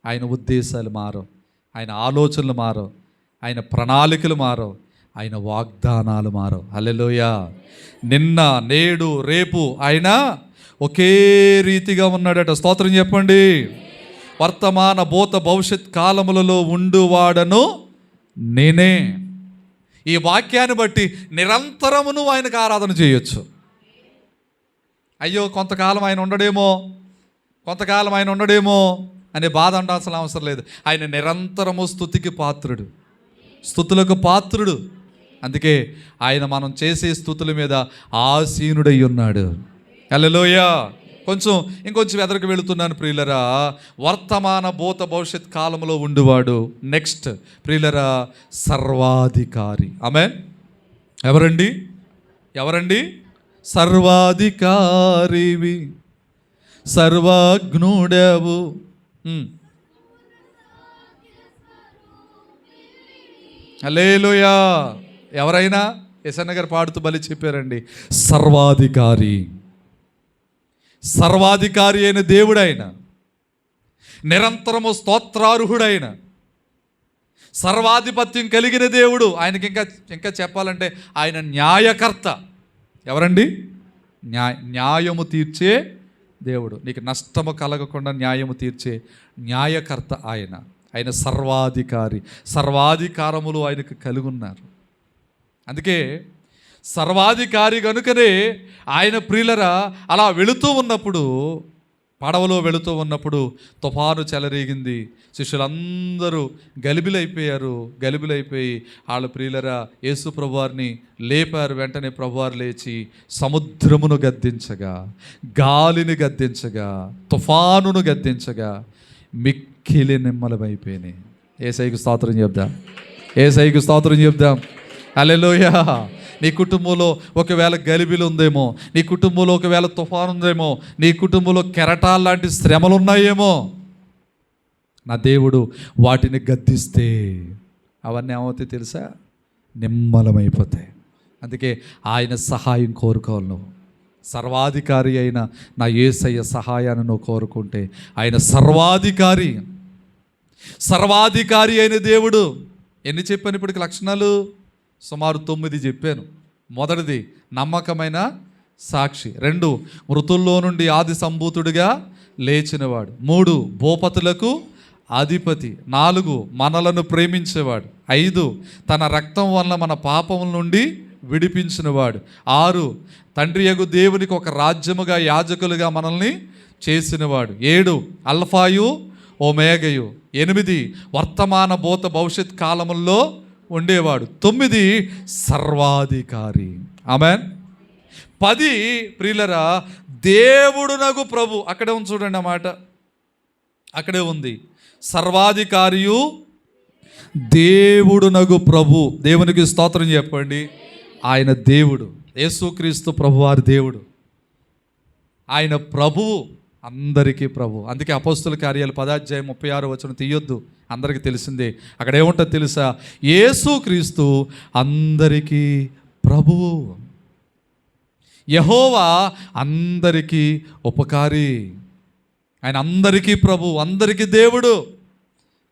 Speaker 1: ఆయన ఉద్దేశాలు మారవు, ఆయన ఆలోచనలు మారవు, ఆయన ప్రణాళికలు మారవు, ఆయన వాగ్దానాలు మారవు. హల్లెలూయా. నిన్న నేడు రేపు ఆయన ఒకే రీతిగా ఉన్నాడట. స్తోత్రం చెప్పండి. వర్తమాన భూత భవిష్యత్ కాలములలో ఉండువాడను నేనే. ఈ వాక్యాన్ని బట్టి నిరంతరము నువ్వు ఆయనకు ఆరాధన చేయొచ్చు. అయ్యో కొంతకాలం ఆయన ఉండడేమో అనే బాధ ఉండాల్సిన అవసరం లేదు. ఆయన నిరంతరము స్తుతికి పాత్రుడు, స్తుతులకు పాత్రుడు. అందుకే ఆయన మనం చేసే స్తుతుల మీద ఆసీనుడై ఉన్నాడు. హల్లెలూయా. ఇంకొంచెం ఎదరికి వెళుతున్నాను ప్రియులరా. వర్తమాన భూత భవిష్యత్ కాలంలో ఉండువాడు. నెక్స్ట్ ప్రియులరా, సర్వాధికారి. ఆమేన్. ఎవరండి? సర్వాధికారివి, సర్వజ్ఞుడవు. హల్లెలూయా. ఎవరైనా ఎసన్న గారు పాడుతూ బలి చెప్పారండి, సర్వాధికారి అయిన దేవుడైన, నిరంతరము స్తోత్రార్హుడైన, సర్వాధిపత్యం కలిగిన దేవుడు. ఆయనకి ఇంకా చెప్పాలంటే ఆయన న్యాయకర్త. ఎవరండి? న్యాయము తీర్చే దేవుడు. నీకు నష్టము కలగకుండా న్యాయము తీర్చే న్యాయకర్త ఆయన సర్వాధికారి. సర్వాధికారములు ఆయనకు కలిగి ఉన్నారు. అందుకే సర్వాధికారి కనుకనే ఆయన ప్రియులరా అలా పడవలో వెళుతూ ఉన్నప్పుడు తుఫాను చెలరేగింది. శిష్యులందరూ గలిబిలైపోయి వాళ్ళ ప్రియులరా యేసు ప్రభువారిని లేపారు. వెంటనే ప్రభువారు లేచి సముద్రమును గద్దించగా, గాలిని గద్దించగా, తుఫానును గద్దించగా మిక్కిలి యేసయ్యకు స్తోత్రం చెప్దాం. హల్లెలూయా. నీ కుటుంబంలో ఒకవేళ గలిబిలు ఉందేమో, నీ కుటుంబంలో ఒకవేళ తుఫాను ఉందేమో, నీ కుటుంబంలో కెరటాలు లాంటి శ్రమలు ఉన్నాయేమో, నా దేవుడు వాటిని గద్దిస్తే అవన్నీ ఏమవుతాయి తెలుసా? నిమ్మలమైపోతాయి. అందుకే ఆయన సహాయం కోరుకోవాలి. నువ్వు సర్వాధికారి అయిన నా యేసయ్య సహాయాన్ని నువ్వు కోరుకుంటే, ఆయన సర్వాధికారి అయిన దేవుడు. ఎన్ని చెప్పాను ఇప్పటికి లక్షణాలు? సుమారు 9 చెప్పాను. మొదటిది నమ్మకమైన సాక్షి. 2 మృతుల్లో నుండి ఆది సంభూతుడిగా లేచినవాడు. 3 భూపతులకు అధిపతి. 4 మనలను ప్రేమించేవాడు. 5 తన రక్తం వలన మన పాపముల నుండి విడిపించినవాడు. 6 తండ్రి యగు దేవునికి ఒక రాజ్యముగా యాజకులుగా మనల్ని చేసినవాడు. 7 అల్ఫాయు ఓమేగయు. 8 వర్తమాన భూత భవిష్యత్ కాలముల్లో ఉండేవాడు. 9 సర్వాధికారి. ఆమేన్. 10 ప్రియులరా దేవుడునగు ప్రభు. అక్కడే ఉంది చూడండి, అన్నమాట అక్కడే ఉంది. సర్వాధికారియు దేవుడునగు ప్రభు. దేవునికి స్తోత్రం చెప్పండి. ఆయన దేవుడు, యేసుక్రీస్తు ప్రభువారి దేవుడు. ఆయన ప్రభువు, అందరికీ ప్రభు. అందుకే అపోస్తుల కార్యాలు 10:36 తీయొద్దు, అందరికీ తెలిసిందే. అక్కడ ఏముంటుంది తెలుసా? యేసుక్రీస్తు అందరికీ ప్రభువు, యెహోవా అందరికీ ఉపకారి. ఆయన అందరికీ ప్రభు, అందరికీ దేవుడు.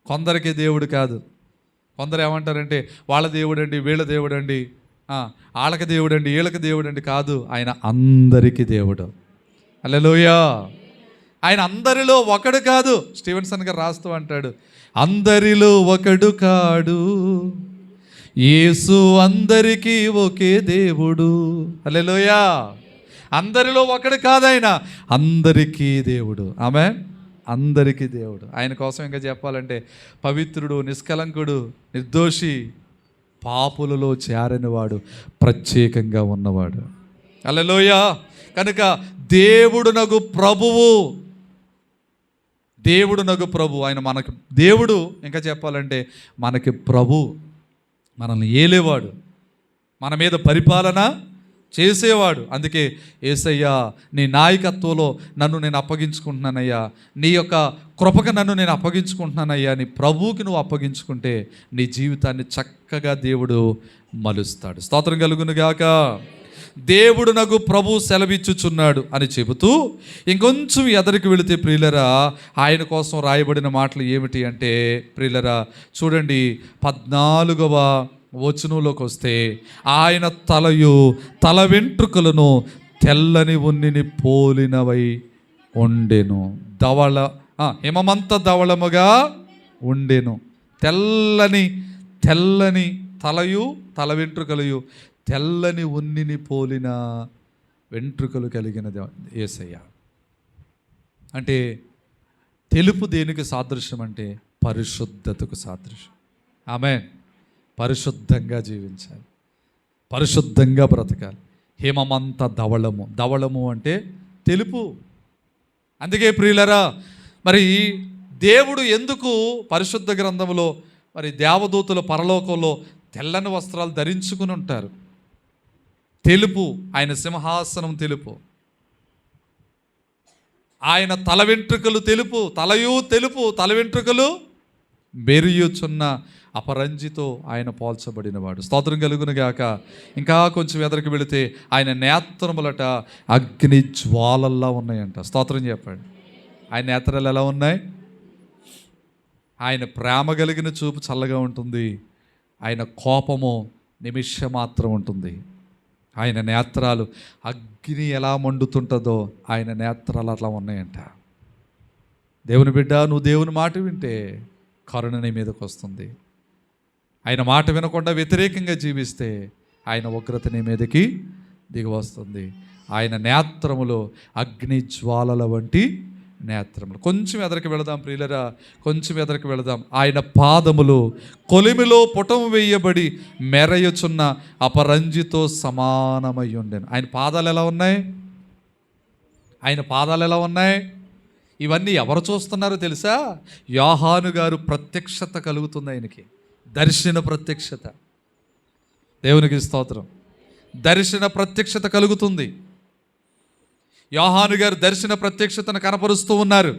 Speaker 1: కొందరికి దేవుడు కాదు. కొందరు ఏమంటారంటే వాళ్ళ దేవుడండి, వీళ్ళ దేవుడండి, వాళ్ళకి దేవుడండి, వీళ్ళకి దేవుడండి. కాదు, ఆయన అందరికీ దేవుడు. హల్లెలూయా. ఆయన అందరిలో ఒకడు కాదు. స్టీవెన్సన్ గారు రాస్తూ అంటాడు, అందరిలో ఒకడు కాడు, యేసు అందరికీ ఒకే దేవుడు. హల్లెలూయా. అందరిలో ఒకడు కాదు, ఆయన అందరికీ దేవుడు. ఆమేన్. అందరికీ దేవుడు. ఆయన కోసం ఇంకా చెప్పాలంటే పవిత్రుడు, నిష్కలంకుడు, నిర్దోషి, పాపులలో చేరనివాడు, ప్రత్యేకంగా ఉన్నవాడు. హల్లెలూయా. కనుక దేవుడునగు ప్రభువు, దేవుడునగు ప్రభు. ఆయన మనకు దేవుడు. ఇంకా చెప్పాలంటే మనకి ప్రభు, మనల్ని ఏలేవాడు, మన మీద పరిపాలన చేసేవాడు. అందుకే యేసయ్యా నీ నాయకత్వంలో నన్ను నేను అప్పగించుకుంటున్నానయ్యా, నీ యొక్క కృపకు నన్ను నేను అప్పగించుకుంటున్నానయ్యా. నీ ప్రభువుకి నువ్వు అప్పగించుకుంటే నీ జీవితాన్ని చక్కగా దేవుడు మలుస్తాడు. స్తోత్రం కలుగును గాక. దేవుడు నాకు ప్రభు సెలవిచ్చుచున్నాడు అని చెబుతూ ఇంకొంచెం ఎదరికి వెళితే ప్రియులరా, ఆయన కోసం రాయబడిన మాటలు ఏమిటి అంటే ప్రియులరా చూడండి, 14వ వచనంలోకి వస్తే, ఆయన తల వెంట్రుకలను తెల్లని ఉన్నిని పోలినవై ఉండెను, హిమమంత ధవళముగా ఉండెను. తెల్లని తల వెంట్రుకలయు తెల్లని ఉన్నిని పోలిన వెంట్రుకలు కలిగిన యేసయ్య. అంటే తెలుపు దేనికి సాదృశ్యం అంటే పరిశుద్ధతకు సాదృశ్యం. ఆమేన్. పరిశుద్ధంగా జీవించాలి, పరిశుద్ధంగా బ్రతకాలి. హిమమంత ధవళము అంటే తెలుపు. అందుకే ప్రియులరా, మరి దేవుడు ఎందుకు పరిశుద్ధ గ్రంథంలో మరి దేవదూతలు పరలోకంలో తెల్లని వస్త్రాలు ధరించుకుని ఉంటారు? తెలుపు. ఆయన సింహాసనం తెలుపు, ఆయన తల వెంట్రుకలు తెలుపు, తల వెంట్రుకలు మెరియుచున్న అపరంజితో ఆయన పోల్చబడినవాడు. స్తోత్రం కలుగును గాక. ఇంకా కొంచెం ఎదరికి వెళితే ఆయన నేత్రములట అగ్ని జ్వాలల్లా ఉన్నాయంట. స్తోత్రం చెప్పండి. ఆయన నేత్రాలు ఎలా ఉన్నాయి? ఆయన ప్రేమ కలిగిన చూపు చల్లగా ఉంటుంది, ఆయన కోపము నిమిషమాత్రం ఉంటుంది. ఆయన నేత్రాలు అగ్ని ఎలా మండుతుంటుందో ఆయన నేత్రాలు అట్లా ఉన్నాయంట. దేవుని బిడ్డ, నువ్వు దేవుని మాట వింటే కరుణ నీ మీదకి వస్తుంది. ఆయన మాట వినకుండా వ్యతిరేకంగా జీవిస్తే ఆయన ఉగ్రత నీ మీదకి దిగి వస్తుంది. ఆయన నేత్రములు అగ్ని జ్వాలల వంటి నేత్రములు. కొంచెం ఎదరికి వెళదాం ప్రియులరా, కొంచెం ఎదరికి వెళదాం. ఆయన పాదములు కొలిమిలో పుటం వేయబడి మెరయుచున్న అపరంజితో సమానమై ఉండెను. ఆయన పాదాలు ఎలా ఉన్నాయి? ఇవన్నీ ఎవరు చూస్తున్నారో తెలుసా? యోహాను గారు ప్రత్యక్షత కలుగుతుంది ఆయనకి, దర్శన ప్రత్యక్షత. దేవునికి స్తోత్రం. దర్శన ప్రత్యక్షత కలుగుతుంది. యోహాను గారు దర్శన ప్రత్యక్షతను కనపరుస్తూ ఉన్నారు.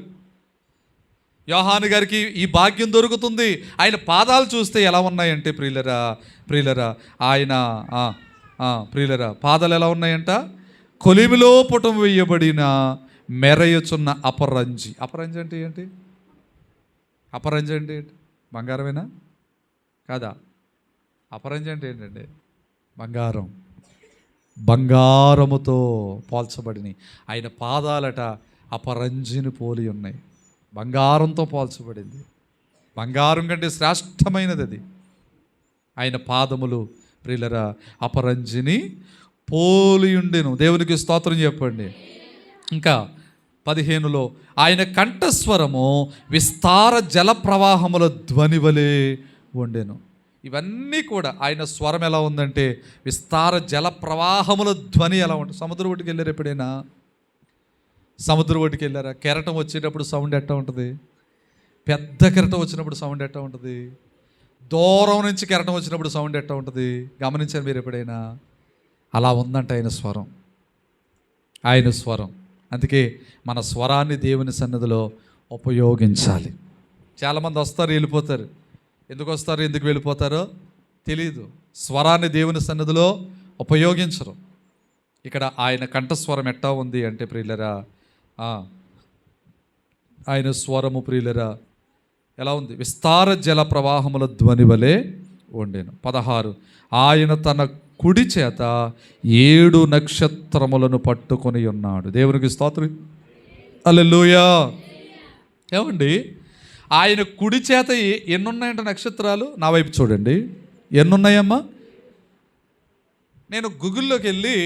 Speaker 1: యోహాను గారికి ఈ భాగ్యం దొరుకుతుంది. ఆయన పాదాలు చూస్తే ఎలా ఉన్నాయంటే ప్రియులరా ఆయన ప్రియులరా పాదాలు ఎలా ఉన్నాయంట? కొలిమిలో పుటం వేయబడిన మెరయుచున్న అపరంజి. అపరంజి అంటే ఏంటి? అపరంజి అంటే ఏంటి? బంగారమేనా? కాదా? అపరంజి అంటే ఏంటండి? బంగారం. బంగారముతో పోల్చబడినాయి ఆయన పాదాలట. అపరంజిని పోలి ఉన్నాయి. బంగారంతో పోల్చబడింది. బంగారం కంటే శ్రేష్టమైనది అది. ఆయన పాదములు ప్రియులరా అపరంజిని పోలి ఉండెను. దేవునికి స్తోత్రం చెప్పండి. ఇంకా 15లో ఆయన కంఠస్వరము విస్తార జల ప్రవాహముల ధ్వని వలె ఉండెను. ఇవన్నీ కూడా ఆయన స్వరం ఎలా ఉందంటే విస్తార జల ప్రవాహముల ధ్వని ఎలా ఉంటుంది. సముద్రం ఒడ్డుకి వెళ్ళారు ఎప్పుడైనా? సముద్రం ఒడ్డుకి వెళ్ళారా? కెరటం వచ్చేటప్పుడు సౌండ్ ఎట్టా ఉంటుంది? పెద్ద కెరటం వచ్చినప్పుడు సౌండ్ ఎట్టా ఉంటుంది? దూరం నుంచి కెరటం వచ్చినప్పుడు సౌండ్ ఎట్టా ఉంటుంది? గమనించారు మీరు ఎప్పుడైనా? అలా ఉందంట ఆయన స్వరం. ఆయన స్వరం. అందుకే మన స్వరాన్ని దేవుని సన్నిధిలో ఉపయోగించాలి. చాలామంది వస్తారు, వెళ్ళిపోతారు. ఎందుకు వస్తారు, ఎందుకు వెళ్ళిపోతారో తెలియదు. స్వరాన్ని దేవుని సన్నిధిలో ఉపయోగించరు. ఇక్కడ ఆయన కంఠస్వరం ఎట్టా ఉంది అంటే ప్రియులరా ఆయన స్వరము ప్రియులరా ఎలా ఉంది? విస్తార జల ప్రవాహముల ధ్వని వలె ఉండెను. 16 ఆయన తన కుడి చేత 7 నక్షత్రములను పట్టుకొని ఉన్నాడు. దేవునికి స్తోత్రం. హల్లెలూయా. ఏమండి ఆయన కుడి చేత ఎన్నున్నాయంట నక్షత్రాలు? నా వైపు చూడండి. ఎన్నున్నాయమ్మా? నేను గూగుల్లోకి వెళ్ళి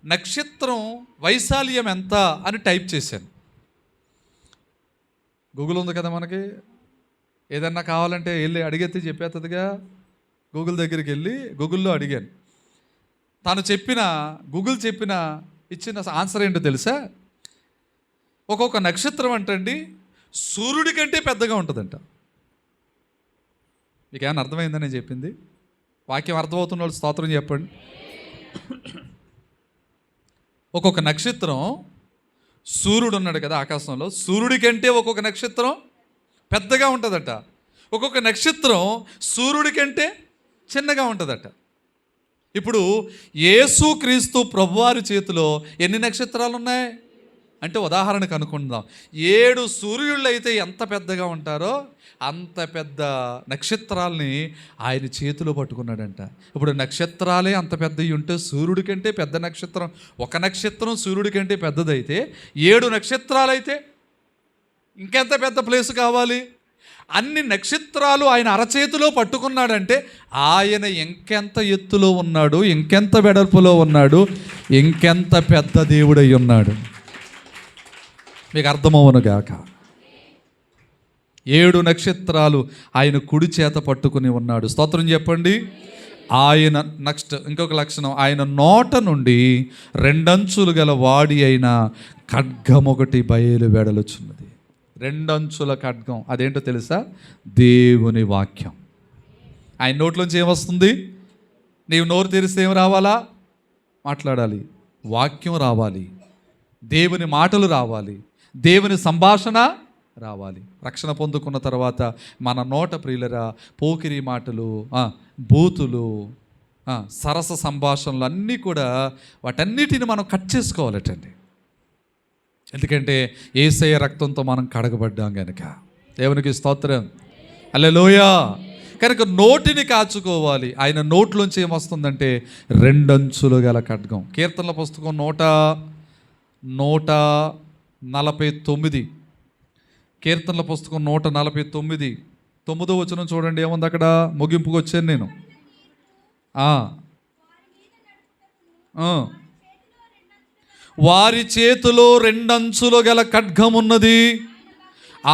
Speaker 1: నక్షత్రం వైశాల్యం ఎంత అని టైప్ చేశాను. గూగుల్ ఉంది కదా మనకి, ఏదన్నా కావాలంటే వెళ్ళి అడిగితే చెప్పేస్తుందిగా. గూగుల్ దగ్గరికి వెళ్ళి గూగుల్లో అడిగాను. గూగుల్ ఇచ్చిన ఆన్సర్ ఏంటో తెలుసా? ఒక్కొక్క నక్షత్రం అంటండి సూర్యుడి కంటే పెద్దగా ఉంటుందంట. మీకు ఏమైనా అర్థమైందని నేను చెప్పింది? వాక్యం అర్థమవుతున్న వాళ్ళు స్తోత్రం చెప్పండి. ఒక్కొక్క నక్షత్రం, సూర్యుడు ఉన్నాడు కదా ఆకాశంలో, సూర్యుడి కంటే ఒక్కొక్క నక్షత్రం పెద్దగా ఉంటుందట. ఒక్కొక్క నక్షత్రం సూర్యుడి కంటే చిన్నగా ఉంటుందట. ఇప్పుడు యేసుక్రీస్తు ప్రభువారి చేతిలో ఎన్ని నక్షత్రాలు ఉన్నాయి అంటే ఉదాహరణకు అనుకుందాం, 7 సూర్యుళ్ళు అయితే ఎంత పెద్దగా ఉంటారో అంత పెద్ద నక్షత్రాలని ఆయన చేతిలో పట్టుకున్నాడంట. ఇప్పుడు నక్షత్రాలే అంత పెద్దవి ఉంటే సూర్యుడి కంటే పెద్ద నక్షత్రం, ఒక నక్షత్రం సూర్యుడి కంటే పెద్దదైతే 7 నక్షత్రాలైతే ఇంకెంత పెద్ద ప్లేస్ కావాలి? అన్ని నక్షత్రాలు ఆయన అరచేతిలో పట్టుకున్నాడంటే ఆయన ఇంకెంత ఎత్తులో ఉన్నాడు, ఇంకెంత వెడల్పులో ఉన్నాడు, ఇంకెంత పెద్ద దేవుడై ఉన్నాడు. మీకు అర్థమవునుగాక. 7 నక్షత్రాలు ఆయన కుడి చేత పట్టుకుని ఉన్నాడు. స్తోత్రం చెప్పండి. ఆయన ఇంకొక లక్షణం, ఆయన నోట నుండి 2 అంచులు గల వాడి అయిన ఖడ్గం ఒకటి బయలు వెడలుచున్నది. 2 అంచుల ఖడ్గం అదేంటో తెలుసా? దేవుని వాక్యం. ఆయన నోట్లోంచి ఏమొస్తుంది? నీవు నోరు తెరిస్తే ఏం రావాలా? మాట్లాడాలి. వాక్యం రావాలి, దేవుని మాటలు రావాలి, దేవుని సంభాషణ రావాలి. రక్షణ పొందుకున్న తర్వాత మన నోట ప్రియులరా పోకిరి మాటలు, బూతులు, సరస సంభాషణలు అన్నీ కూడా వాటన్నిటిని మనం కట్ చేసుకోవాలటండి. ఎందుకంటే యేసయ్య రక్తంతో మనం కడగబడ్డాం కనుక. దేవునికి స్తోత్రం. హల్లెలూయా. కనుక నోటిని కాచుకోవాలి. ఆయన నోట్లోంచి ఏమొస్తుందంటే 2 అంచులు గల ఖడ్గం. కీర్తనల పుస్తకం 149, కీర్తనల పుస్తకం 149 9వ వచనం చూడండి. ఏముంది అక్కడ? ముగింపుకు వచ్చాను నేను. వారి చేతిలో 2 అంచులు గల ఖడ్గం ఉన్నది.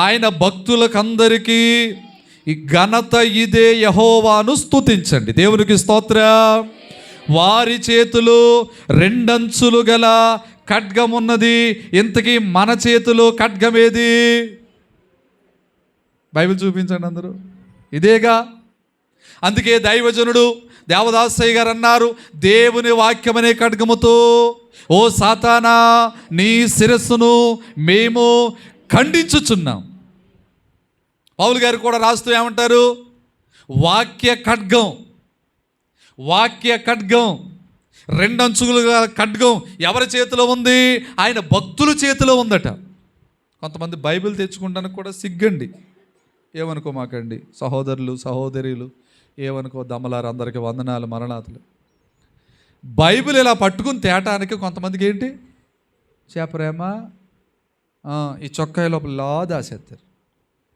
Speaker 1: ఆయన భక్తులకందరికీ ఈ ఘనత ఇదే, యెహోవాను స్తుతించండి. దేవునికి స్తోత్రం. వారి చేతిలో 2 అంచులు గల ఖడ్గం ఉన్నది. ఇంతకీ మన చేతిలో ఖడ్గం ఏది? బైబిల్ చూపించండి అందరూ. ఇదేగా. అందుకే దైవజనుడు దేవదాసయ్య గారు అన్నారు, దేవుని వాక్యమనే ఖడ్గముతో ఓ సాతానా నీ శిరస్సును మేము ఖండించుచున్నాం. పౌలు గారు కూడా రాస్తూ ఏమంటారు, వాక్య ఖడ్గం రెండంచులుగా ఖడ్గం ఎవరి చేతిలో ఉంది? ఆయన భక్తుల చేతిలో ఉందట. కొంతమంది బైబిల్ తెచ్చుకుంటానికి కూడా సిగ్గండి, ఏమనుకోమాకండి సహోదరులు సహోదరులు, ఏమనుకో దమ్మలారు, అందరికీ వందనాలు మరణాతులు. బైబిల్ ఇలా పట్టుకుని తేటానికి కొంతమందికి ఏంటి చేపరేమ, ఈ చొక్కాయి లోపల దాసేస్తారు,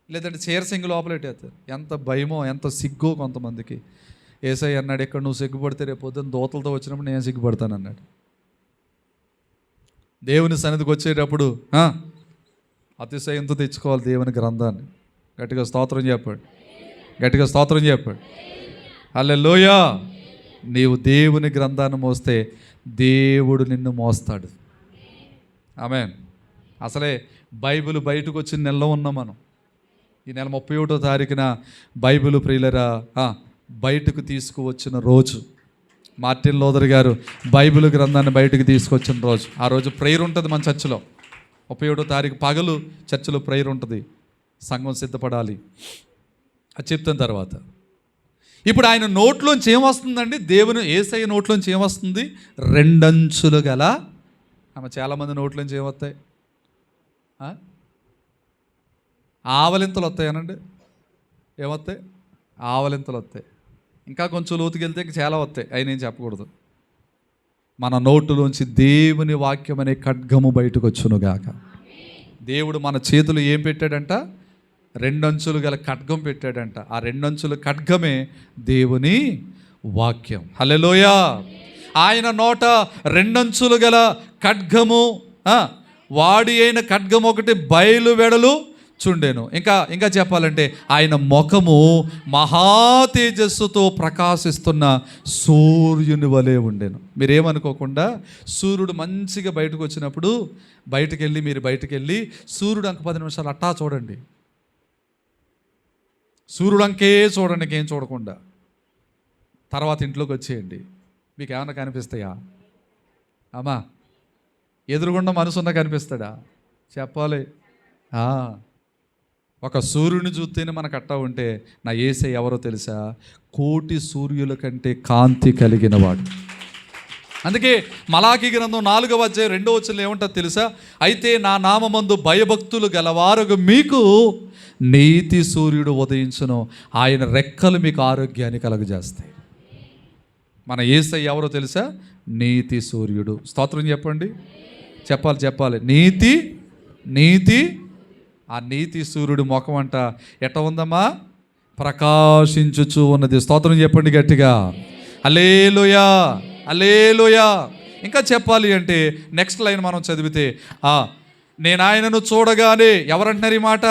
Speaker 1: లేదంటే చీరసింగి లోపలెట్టేస్తారు. ఎంత భయమో ఎంత సిగ్గో కొంతమందికి. ఏసై అన్నాడు, ఇక్కడ నువ్వు సిగ్గుపడితే రేపు పొద్దున్న దోతలతో వచ్చినప్పుడు నేను సిగ్గుపడతాను అన్నాడు. దేవుని సన్నిధికి వచ్చేటప్పుడు అతిశయంతో తెచ్చుకోవాలి దేవుని గ్రంథాన్ని. గట్టిగా స్తోత్రం చెప్పాడు. హల్లెలూయా. నీవు దేవుని గ్రంథాన్ని మోస్తే దేవుడు నిన్ను మోస్తాడు. ఆమేన్. అసలే బైబిల్ బయటకు వచ్చిన నెలలో ఉన్నాం మనం. ఈ నెల 31వ తారీఖున బైబిల్ ప్రియులరా బయటకు తీసుకువచ్చిన రోజు. మార్టిన్ లూథర్ గారు బైబిల్ గ్రంథాన్ని బయటకు తీసుకొచ్చిన రోజు. ఆ రోజు ప్రేయర్ ఉంటుంది మన చర్చిలో. 31వ తారీఖు పగలు చర్చిలో ప్రేయర్ ఉంటుంది, సంఘం సిద్ధపడాలి. అది చెప్తున్న తర్వాత ఇప్పుడు ఆయన నోట్లోంచి ఏమొస్తుందండి? దేవుని యేసయ్య నోట్లోంచి ఏమొస్తుంది? రెండంచులు గల చాలామంది నోట్లోంచి ఏమొస్తాయి? ఆవలింతలు వస్తాయనండి. ఏమొస్తాయి? ఆవలింతలు వస్తాయి. ఇంకా కొంచెం లోతుకెళ్తే చాలా వస్తాయి, అవి నేను చెప్పకూడదు. మన నోటులోంచి దేవుని వాక్యం అనే ఖడ్గము బయటకు వచ్చునుగాక. దేవుడు మన చేతులు ఏం పెట్టాడంట? రెండంచులు గల ఖడ్గం పెట్టాడంట. ఆ రెండంచుల ఖడ్గమే దేవుని వాక్యం. హల్లెలూయా. ఆయన నోట రెండంచులు గల ఖడ్గము, వాడి అయిన ఖడ్గం ఒకటి బయలు వెడలు చుండెను. ఇంకా చెప్పాలంటే ఆయన ముఖము మహా తేజస్సుతో ప్రకాశిస్తున్న సూర్యుని వలె ఉండెను. మీరేమనుకోకుండా సూర్యుడు మంచిగా బయటకు వచ్చినప్పుడు మీరు బయటకు వెళ్ళి సూర్యుడు 10 నిమిషాలు అట్టా చూడండి. సూర్యుడు చూడండి, ఇంకేం చూడకుండా. తర్వాత ఇంట్లోకి వచ్చేయండి. మీకు ఏమన్నా కనిపిస్తాయా? అమ్మా ఎదురుగుండా మనసున్నా కనిపిస్తాడా? చెప్పాలి. ఒక సూర్యుని చూస్తేనే మనకు అట్టా ఉంటే నా యేసయ్య ఎవరో తెలుసా? కోటి సూర్యుల కంటే కాంతి కలిగిన వాడు. అందుకే మలాకీ గ్రంథం 4వ అధ్యాయం 2వ వచనంలో ఏమంటారు తెలుసా? అయితే నా నామమందు భయభక్తులు గలవారు మీకు నీతి సూర్యుడు ఉదయించును, ఆయన రెక్కలు మీకు ఆరోగ్యాన్ని కలుగజేస్తాయి. మన యేసయ్య ఎవరో తెలుసా? నీతి సూర్యుడు. స్తోత్రం చెప్పాలి. నీతి ఆ నీతి సూర్యుడు ముఖం అంట ఎట్ట ఉందమ్మా? ప్రకాశించుచు ఉన్నది. స్తోత్రం చెప్పండి గట్టిగా. హల్లెలూయా. ఇంకా చెప్పాలి అంటే నెక్స్ట్ లైన్ మనం చదివితే, నేను ఆయనను చూడగానే, ఎవరంటున్నారు ఈ మాట?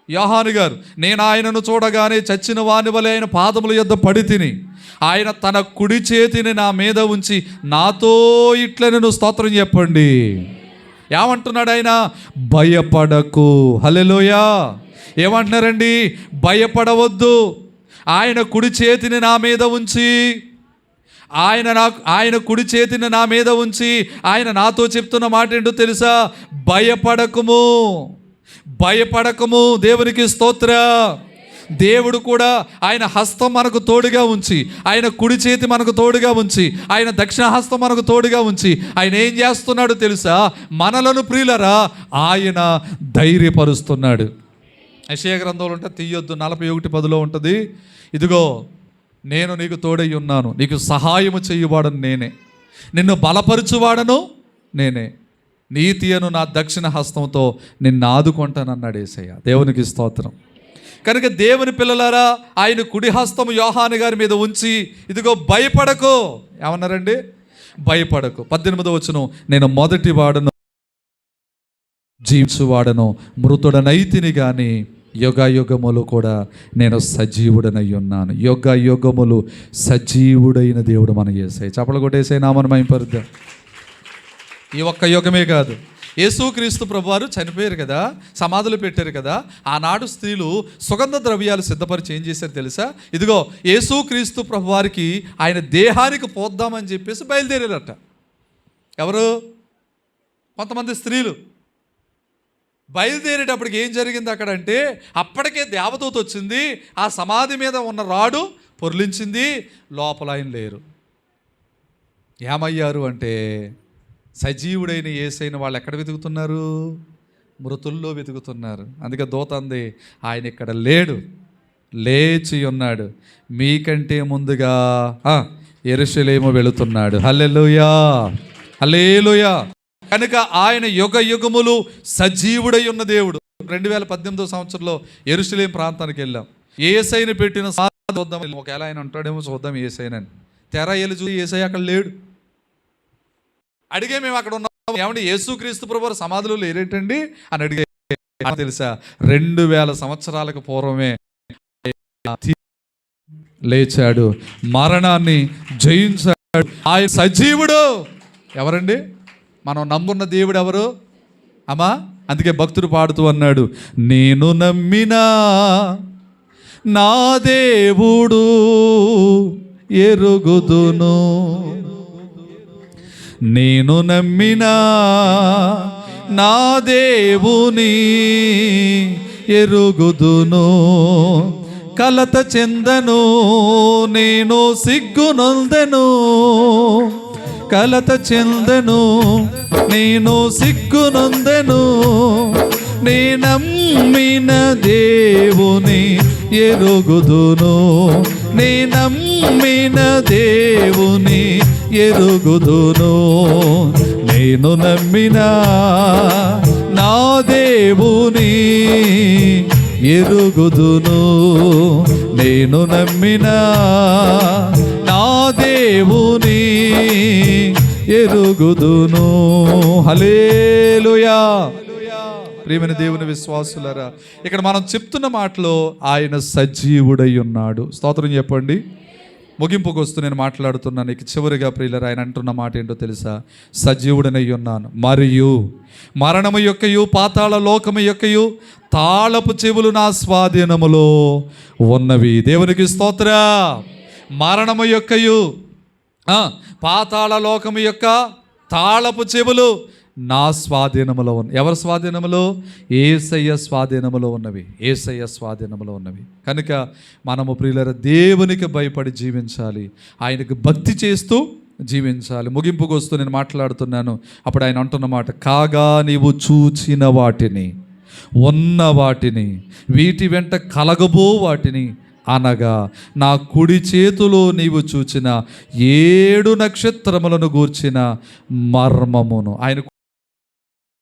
Speaker 1: యోహాను గారు. నేను ఆయనను చూడగానే చచ్చిన వాని వలె ఆయన పాదముల యొద్ద పడి తిని, ఆయన తన కుడి చేతిని నా మీద ఉంచి నాతో ఇట్లనెను. స్తోత్రం చెప్పండి. ఏమంటున్నాడు ఆయన? భయపడకు. హల్లెలూయా. ఏమంటున్నారండి? భయపడవద్దు. ఆయన కుడి చేతిని నా మీద ఉంచి, ఆయన కుడి చేతిని నా మీద ఉంచి ఆయన నాతో చెప్తున్న మాట ఏంటో తెలుసా? భయపడకము. దేవునికి స్తోత్ర. దేవుడు కూడా ఆయన హస్తం మనకు తోడుగా ఉంచి, ఆయన కుడి చేతి మనకు తోడుగా ఉంచి, ఆయన దక్షిణ హస్తం మనకు తోడుగా ఉంచి ఆయన ఏం చేస్తున్నాడు తెలుసా? మనలను ప్రియులరా ఆయన ధైర్యపరుస్తున్నాడు. యెషయా గ్రంథంలో ఉంటే తీయొద్దు 41:10 ఉంటుంది, ఇదిగో నేను నీకు తోడై ఉన్నాను, నీకు సహాయము చేయువాడను నేనే, నిన్ను బలపరచువాడను నేనే, నీతి అను నా దక్షిణ హస్తంతో నిన్ను ఆదుకుంటానన్నాడు యేసయ్య. దేవునికి స్తోత్రం. కనుక దేవుని పిల్లలారా ఆయన కుడి హస్తము యోహాను గారి మీద ఉంచి, ఇదిగో భయపడకు. ఏమన్నారండి? భయపడకు. 18వ వచనం, నేను మొదటి వాడను జీవించువాడను, మృతుడనైతిని గాని యుగయుగములు కూడా నేను సజీవుడనై ఉన్నాను. యుగయుగములు సజీవుడైన దేవుడు మన యేసయ్య. చప్పలు కొట్టేసే నామను మహిమపరుద్దాం. ఈ ఒక్క యుగమే కాదు, యేసుక్రీస్తు ప్రభువారు చనిపోయారు కదా, సమాధులు పెట్టారు కదా. ఆనాడు స్త్రీలు సుగంధ ద్రవ్యాలు సిద్ధపరిచి ఏం చేశారు తెలుసా? ఇదిగో యేసుక్రీస్తు ప్రభువారికి ఆయన దేహానికి పోద్దామని చెప్పేసి బయలుదేరారట. ఎవరు? కొంతమంది స్త్రీలు. బయలుదేరేటప్పటికి ఏం జరిగింది అక్కడ అంటే, అప్పటికే దేవదూత వచ్చింది, ఆ సమాధి మీద ఉన్న రాడు పొర్లించింది, లోపల ఆయన లేరు. ఏమయ్యారు అంటే, సజీవుడైన యేసైన వాళ్ళు ఎక్కడ వెతుకుతున్నారు? మృతుల్లో వెతుకుతున్నారు. అందుకే దూత అంది, ఆయన ఇక్కడ లేడు, లేచి ఉన్నాడు, మీకంటే ముందుగా యెరూషలేము వెళుతున్నాడు. హల్లెలూయా, హల్లెలూయా. కనుక ఆయన యుగ యుగములు సజీవుడై ఉన్న దేవుడు. 2018 సంవత్సరంలో యెరూషలేము ప్రాంతానికి వెళ్ళాం. యేసయ్యను పెట్టిన చూద్దాం, ఒకవేళ ఆయన ఉంటాడేమో చూద్దాం యేసయ్యనని. తెర ఎలు చూసి యేసయ్య అక్కడ లేడు. అడిగే మేము అక్కడ ఉన్నాం, ఏమంటే యేసుక్రీస్తు ప్రభువారు సమాధులు లేరేంటండి అని అడిగే. తెలుసా, 2000 సంవత్సరాలకు పూర్వమే లేచాడు, మరణాన్ని జయించాడు. ఆయన సజీవుడు. ఎవరండి? మనం నమ్మున్న దేవుడు ఎవరు అమ్మా? అందుకే భక్తుడు పాడుతూ అన్నాడు, నేను నమ్మినా నా దేవుడు ఎరుగుదును, నేను నమ్మినా నా దేవుని ఎరుగుదును, కలత చెందను నేను సిగ్గునొందెను, కలత చెందను నేను సిగ్గునొందెను, నే నమ్మిన దేవుని ఎరుగుదును, నే నమ్మిన దేవుని ఎరుగుదును, నేను నమ్మిన నా దేవుని ఎరుగుదును, నేను నమ్మిన నా దేవుని ఎరుగుదును. హల్లెలూయా. ప్రియమైన దేవుని విశ్వాసులారా, ఇక్కడ మనం చెప్తున్న మాటలో ఆయన సజీవుడై ఉన్నాడు. స్తోత్రం చెప్పండి. ముగింపుకు వస్తూ నేను మాట్లాడుతున్నాను. ఇక చివరిగా ప్రియులారా, ఆయన అంటున్న మాట ఏంటో తెలుసా? సజీవుడనై ఉన్నాను, మరియు మరణము యొక్కయు పాతాళ లోకము యొక్కయు తాళపు చెవులు నా స్వాధీనములో ఉన్నవి. దేవునికి స్తోత్ర. మరణము యొక్కయు పాతాళ లోకము యొక్క తాళపు చెవులు నా స్వాధీనములో ఉన్న. ఎవరి స్వాధీనములో? యేసయ్య స్వాధీనములో ఉన్నవి, యేసయ్య స్వాధీనములో ఉన్నవి. కనుక మనము ప్రియులారా దేవునికి భయపడి జీవించాలి, ఆయనకు భక్తి చేస్తూ జీవించాలి. ముగింపుకు వస్తూ నేను మాట్లాడుతున్నాను. అప్పుడు ఆయన అంటున్న మాట, కాగా నీవు చూచిన వాటిని, ఉన్న వాటిని, వీటి వెంట కలగబో వాటిని, అనగా నా కుడి చేతిలో నీవు చూచిన 7 నక్షత్రములను గూర్చిన మర్మమును. ఆయన